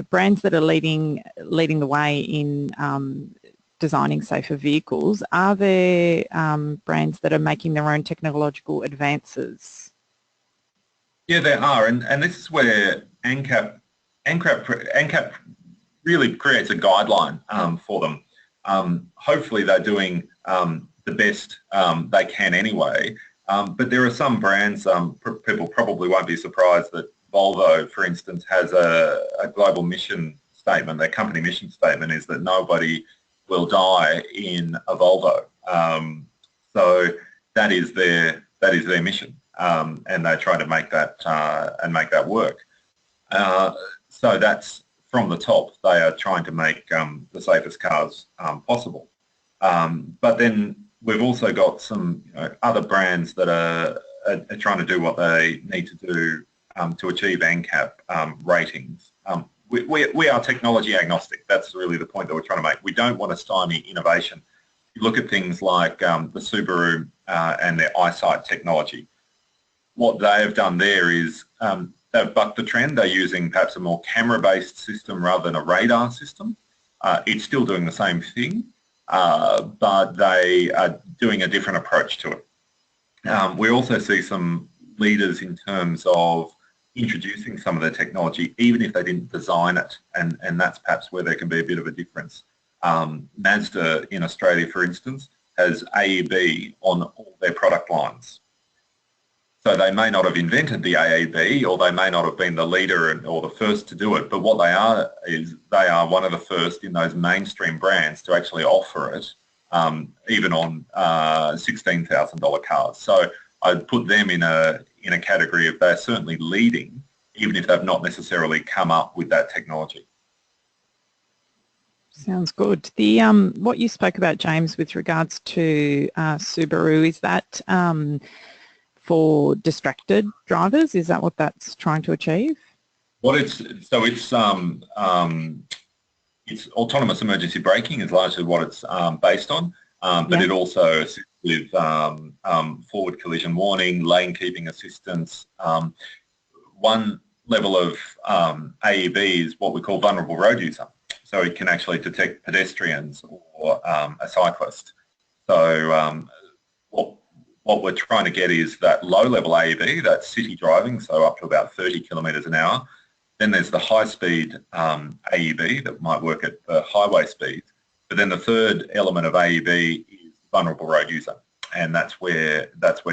brands that are leading the way in designing safer vehicles. Are there brands that are making their own technological advances?
Yeah, there are, and this is where ANCAP really creates a guideline for them. Hopefully they're doing the best they can anyway, but there are some brands, people probably won't be surprised that Volvo, for instance, has a global mission statement. Their company mission statement is that nobody will die in a Volvo. So that is their mission, and they try to make that work. So that's from the top. They are trying to make the safest cars possible. But then we've also got some other brands that are trying to do what they need to do to achieve ANCAP ratings. We are technology agnostic. That's really the point that we're trying to make. We don't want to stymie innovation. You look at things like the Subaru and their eyesight technology. What they have done there is they've bucked the trend. They're using perhaps a more camera-based system rather than a radar system. It's still doing the same thing, but they are doing a different approach to it. We also see some leaders in terms of introducing some of their technology, even if they didn't design it, and that's perhaps where there can be a bit of a difference. Mazda in Australia, for instance, has AEB on all their product lines. So they may not have invented the AEB, or they may not have been the leader or the first to do it, but what they are is they are one of the first in those mainstream brands to actually offer it, even on $16,000 cars. So I'd put them in a category of they're certainly leading, even if they've not necessarily come up with that technology.
Sounds good. The what you spoke about, James, with regards to Subaru, is that for distracted drivers? Is that what that's trying to achieve?
It's autonomous emergency braking is largely what it's based on, but it also assists with forward collision warning, lane keeping assistance. One level of AEB is what we call vulnerable road user. So it can actually detect pedestrians or a cyclist. So what we're trying to get is that low-level AEB, that's city driving, so up to about 30 kilometres an hour. Then there's the high-speed AEB that might work at the highway speed. But then the third element of AEB is vulnerable road user, and that's where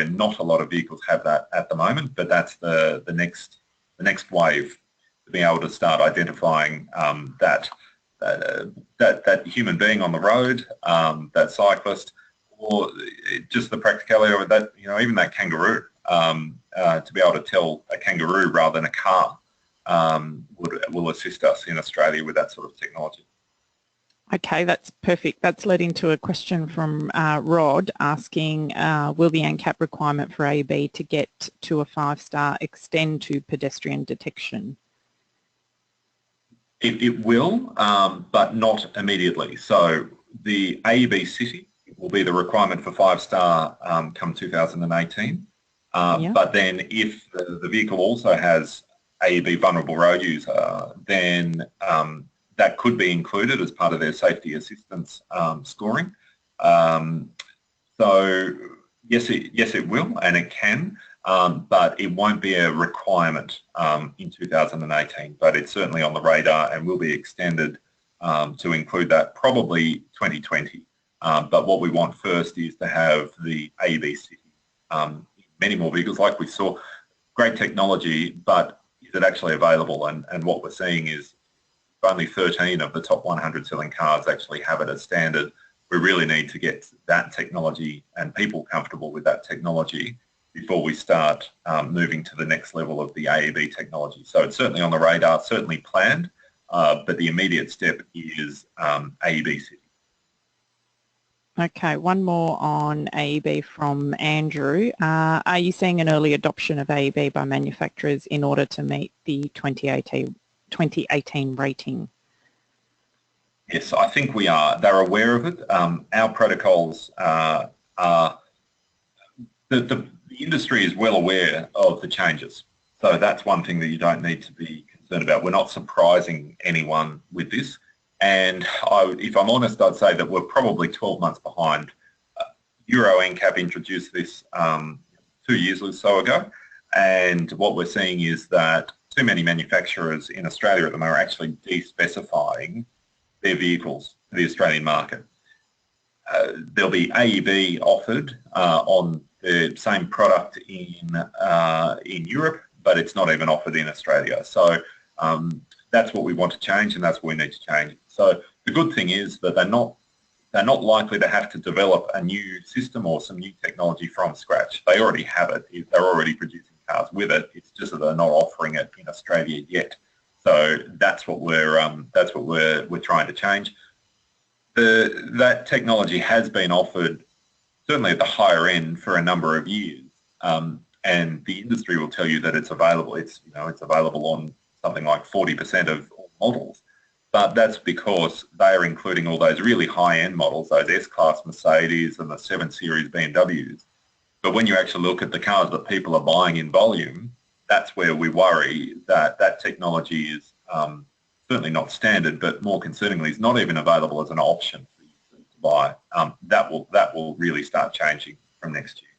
not a lot of vehicles have that at the moment. But that's the next wave, to be able to start identifying that human being on the road, that cyclist, or just the practicality of it, that even that kangaroo, to be able to tell a kangaroo rather than a car will assist us in Australia with that sort of technology.
Okay, that's perfect. That's led into a question from Rod asking, will the ANCAP requirement for AEB to get to a 5-star extend to pedestrian detection?
It will, but not immediately. So the AEB City will be the requirement for 5-star come 2018. But then if the vehicle also has AEB vulnerable road user, then that could be included as part of their safety assistance scoring. So yes, it will, and it can, but it won't be a requirement in 2018. But it's certainly on the radar and will be extended to include that probably 2020. But what we want first is to have the AEB City. Many more vehicles, like we saw, great technology, but is it actually available? And what we're seeing is only 13 of the top 100 selling cars actually have it as standard. We really need to get that technology and people comfortable with that technology before we start moving to the next level of the AEB technology. So it's certainly on the radar, certainly planned, but the immediate step is AEB City.
Okay, one more on AEB from Andrew. Are you seeing an early adoption of AEB by manufacturers in order to meet the 2018 rating?
Yes, I think we are. They're aware of it. Our protocols are, the industry is well aware of the changes. So that's one thing that you don't need to be concerned about. We're not surprising anyone with this. And if I'm honest, I'd say that we're probably 12 months behind. Euro ANCAP introduced this 2 years or so ago. And what we're seeing is that too many manufacturers in Australia at the moment are actually de-specifying their vehicles for the Australian market. There'll be AEB offered on the same product in Europe, but it's not even offered in Australia. So that's what we want to change, and that's what we need to change. So the good thing is that they're not likely to have to develop a new system or some new technology from scratch. They already have it. They're already producing cars with it. It's just that they're not offering it in Australia yet. So that's what we're trying to change. That technology has been offered certainly at the higher end for a number of years, and the industry will tell you that it's available. It's available on something like 40% of all models, but that's because they are including all those really high-end models, those S-Class Mercedes and the 7 Series BMWs. But when you actually look at the cars that people are buying in volume, that's where we worry that that technology is certainly not standard, but more concerningly, is not even available as an option for you to buy. That will really start changing from next year.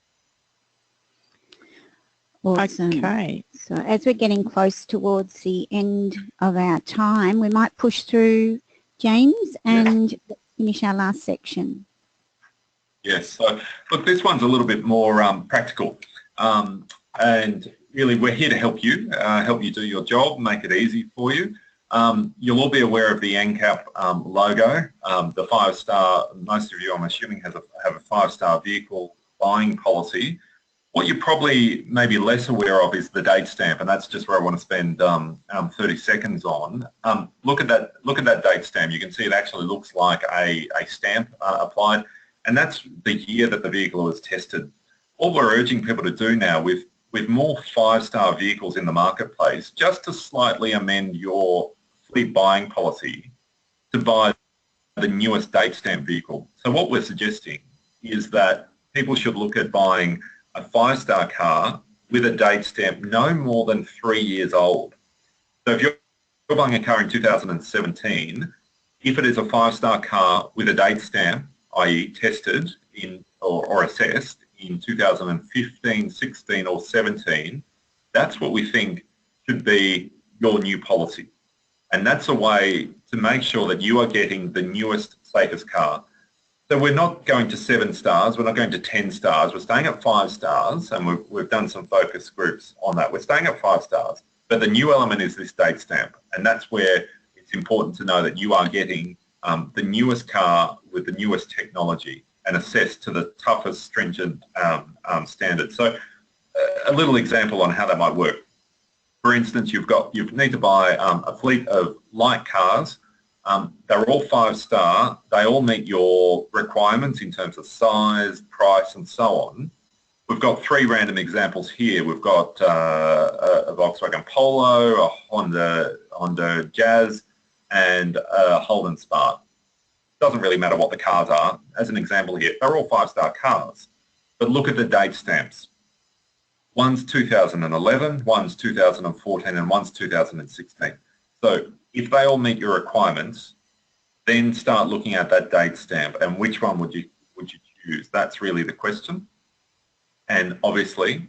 Awesome.
Okay.
So as we're getting close towards the end of our time, we might push through, James, and finish our last section.
Yes. So look, this one's a little bit more practical, and really we're here to help you do your job, make it easy for you. You'll all be aware of the ANCAP logo. The 5-star, most of you, I'm assuming, have a 5-star vehicle buying policy. What you're probably maybe less aware of is the date stamp, and that's just where I want to spend 30 seconds on. Look at that date stamp. You can see it actually looks like a stamp applied, and that's the year that the vehicle was tested. What we're urging people to do now with more 5-star vehicles in the marketplace, just to slightly amend your fleet buying policy to buy the newest date stamp vehicle. So what we're suggesting is that people should look at buying a 5-star car with a date stamp no more than 3 years old. So if you're buying a car in 2017, if it is a 5-star car with a date stamp, i.e. tested in or assessed in 2015, 16 or 17, that's what we think should be your new policy. And that's a way to make sure that you are getting the newest, safest car. So we're not going to 7 stars, we're not going to 10 stars, we're staying at 5 stars, and we've done some focus groups on that. We're staying at 5 stars, but the new element is this date stamp, and that's where it's important to know that you are getting the newest car with the newest technology and assessed to the toughest stringent standards. So a little example on how that might work. For instance, you need to buy a fleet of light cars. They're all 5-star. They all meet your requirements in terms of size, price, and so on. We've got 3 random examples here. We've got a Volkswagen Polo, a Honda Jazz, and a Holden Spark. Doesn't really matter what the cars are. As an example here, they're all 5-star cars. But look at the date stamps. One's 2011, one's 2014, and one's 2016. So if they all meet your requirements, then start looking at that date stamp and which one would you choose? That's really the question. And obviously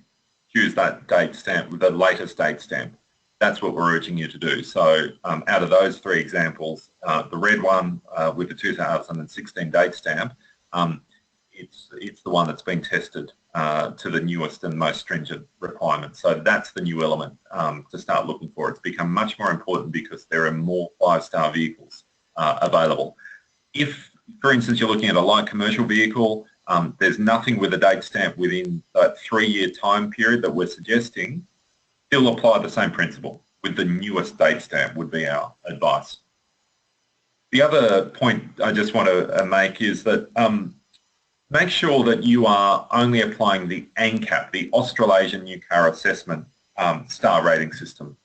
choose that date stamp, the latest date stamp. That's what we're urging you to do. So out of those 3 examples, the red one with the 2016 date stamp, it's the one that's been tested to the newest and most stringent requirements. So that's the new element to start looking for. It's become much more important because there are more 5-star vehicles available. If, for instance, you're looking at a light commercial vehicle, There's nothing with a date stamp within that 3-year time period that we're suggesting. Still apply the same principle with the newest date stamp would be our advice. The other point I just want to make is that make sure that you are only applying the ANCAP, the Australasian New Car Assessment star rating system.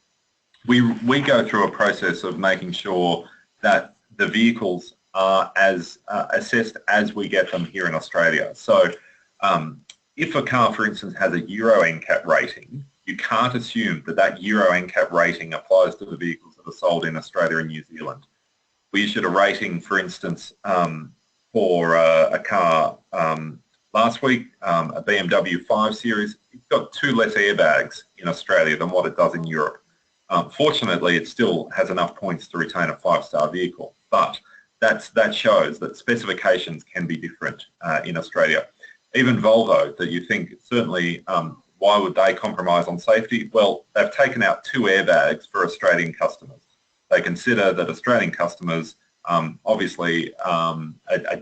We go through a process of making sure that the vehicles are as assessed as we get them here in Australia. So if a car, for instance, has a Euro NCAP rating, you can't assume that that Euro NCAP rating applies to the vehicles that are sold in Australia and New Zealand. We issued a rating, for instance, for a car last week, a BMW 5 Series. It's got 2 less airbags in Australia than what it does in Europe. Fortunately, it still has enough points to retain a 5-star vehicle, but that shows that specifications can be different in Australia. Even Volvo, that you think certainly, why would they compromise on safety? Well, they've taken out 2 airbags for Australian customers. They consider that Australian customers obviously are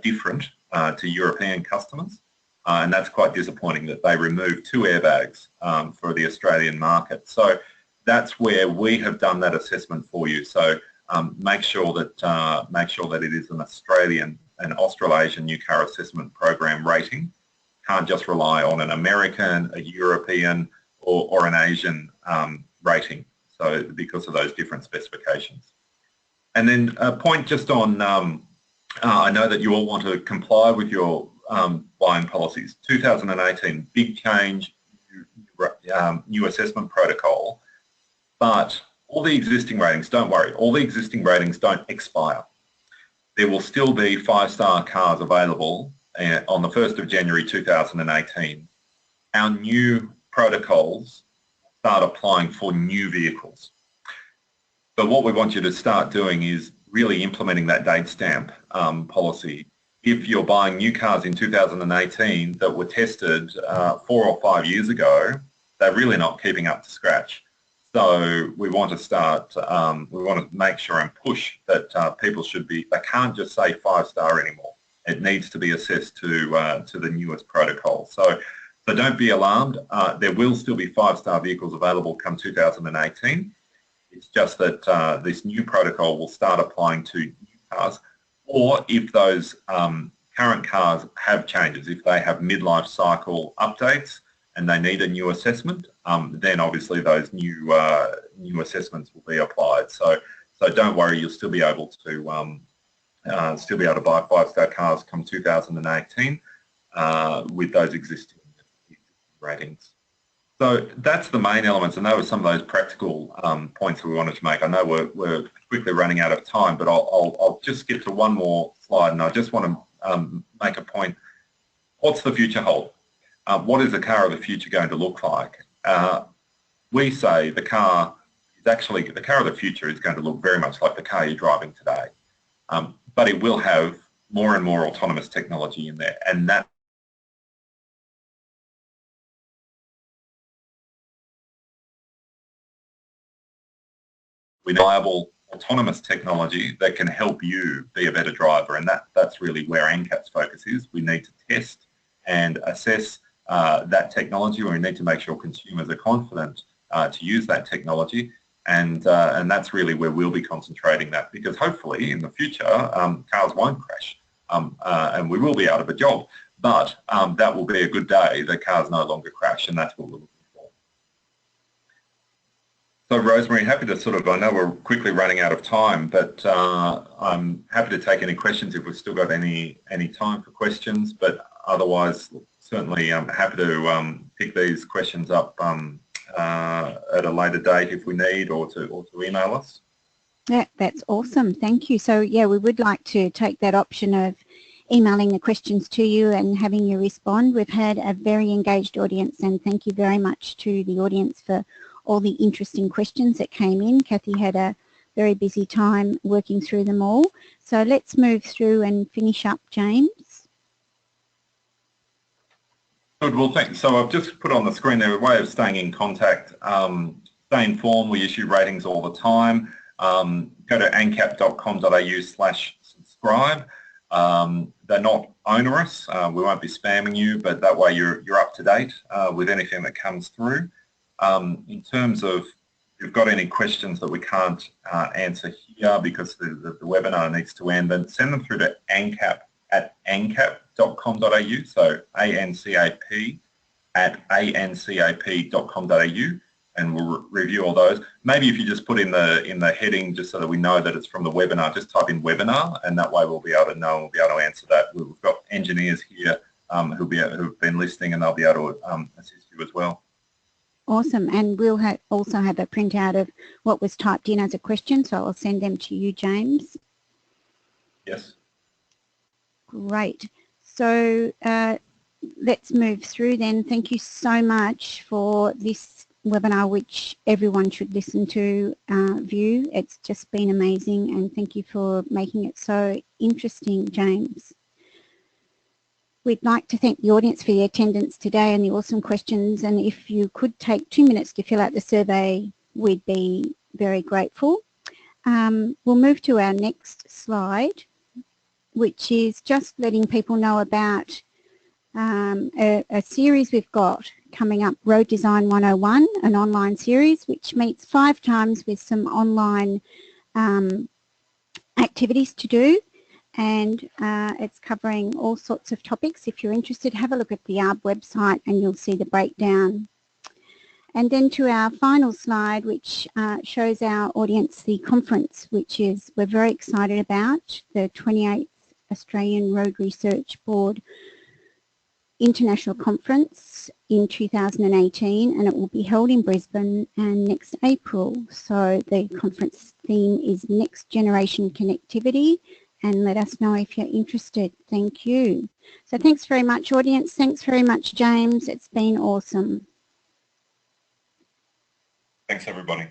different to European customers, and that's quite disappointing that they removed 2 airbags for the Australian market. So that's where we have done that assessment for you. So make sure that it is an Australasian New Car Assessment Program rating. Can't just rely on an American, a European, or an Asian rating. So because of those different specifications. And then a point just on, I know that you all want to comply with your buying policies. 2018, big change, new assessment protocol, but all the existing ratings, don't worry, all the existing ratings don't expire. There will still be 5-star cars available on the 1st of January 2018. Our new protocols start applying for new vehicles. But what we want you to start doing is really implementing that date stamp policy. If you're buying new cars in 2018 that were tested 4 or 5 years ago, they're really not keeping up to scratch. So we want to start, we want to make sure and push that people should be, they can't just say 5-star anymore. It needs to be assessed to the newest protocol. So don't be alarmed. There will still be 5-star vehicles available come 2018. It's just that this new protocol will start applying to new cars, or if those current cars have changes, if they have midlife cycle updates and they need a new assessment, then obviously those new assessments will be applied. So don't worry, you'll still be able to buy 5-star cars come 2018 with those existing ratings. So that's the main elements, and those were some of those practical points we wanted to make. I know we're quickly running out of time, but I'll just skip to one more slide, and I just want to make a point. What's the future hold? What is the car of the future going to look like? We say the car of the future is going to look very much like the car you're driving today, but it will have more and more autonomous technology in there, and that reliable autonomous technology that can help you be a better driver, and that's really where ANCAP's focus is. We need to test and assess that technology. We need to make sure consumers are confident to use that technology, and that's really where we'll be concentrating that, because hopefully in the future cars won't crash and we will be out of a job, but that will be a good day that cars no longer crash, and that's what we're looking for. So Rosemary, happy to I know we're quickly running out of time, but I'm happy to take any questions if we've still got any time for questions, but otherwise certainly I'm happy to pick these questions up at a later date if we need, or to email us.
Yeah, that's awesome. Thank you. So yeah, we would like to take that option of emailing the questions to you and having you respond. We've had a very engaged audience, and thank you very much to the audience for all the interesting questions that came in. Kathy had a very busy time working through them all. So let's move through and finish up, James.
Good, well thanks. So I've just put on the screen there a way of staying in contact. Stay informed, we issue ratings all the time. Go to ancap.com.au/subscribe. They're not onerous. We won't be spamming you, but that way you're up to date with anything that comes through. In terms of if you've got any questions that we can't answer here because the webinar needs to end, then send them through to ANCAP@ancap.com.au. So ANCAP@ancap.com.au, and we'll review all those. Maybe if you just put in the heading, just so that we know that it's from the webinar, just type in webinar, and that way we'll be able to know and we'll be able to answer that. We've got engineers here who've been listening, and they'll be able to assist you as well.
Awesome, and we'll also have a printout of what was typed in as a question, so I'll send them to you, James.
Yes.
Great. So let's move through then. Thank you so much for this webinar, which everyone should listen to, view. It's just been amazing, and thank you for making it so interesting, James. We'd like to thank the audience for the attendance today and the awesome questions, and if you could take 2 minutes to fill out the survey, we'd be very grateful. We'll move to our next slide, which is just letting people know about a series we've got coming up, Road Design 101, an online series which meets 5 times with some online activities to do, and it's covering all sorts of topics. If you're interested, have a look at the ARB website and you'll see the breakdown. And then to our final slide, which shows our audience the conference, which is we're very excited about, the 28th Australian Road Research Board International Conference in 2018, and it will be held in Brisbane and next April. So the conference theme is Next Generation Connectivity, and let us know if you're interested. Thank you. So thanks very much, audience. Thanks very much, James. It's been awesome.
Thanks, everybody.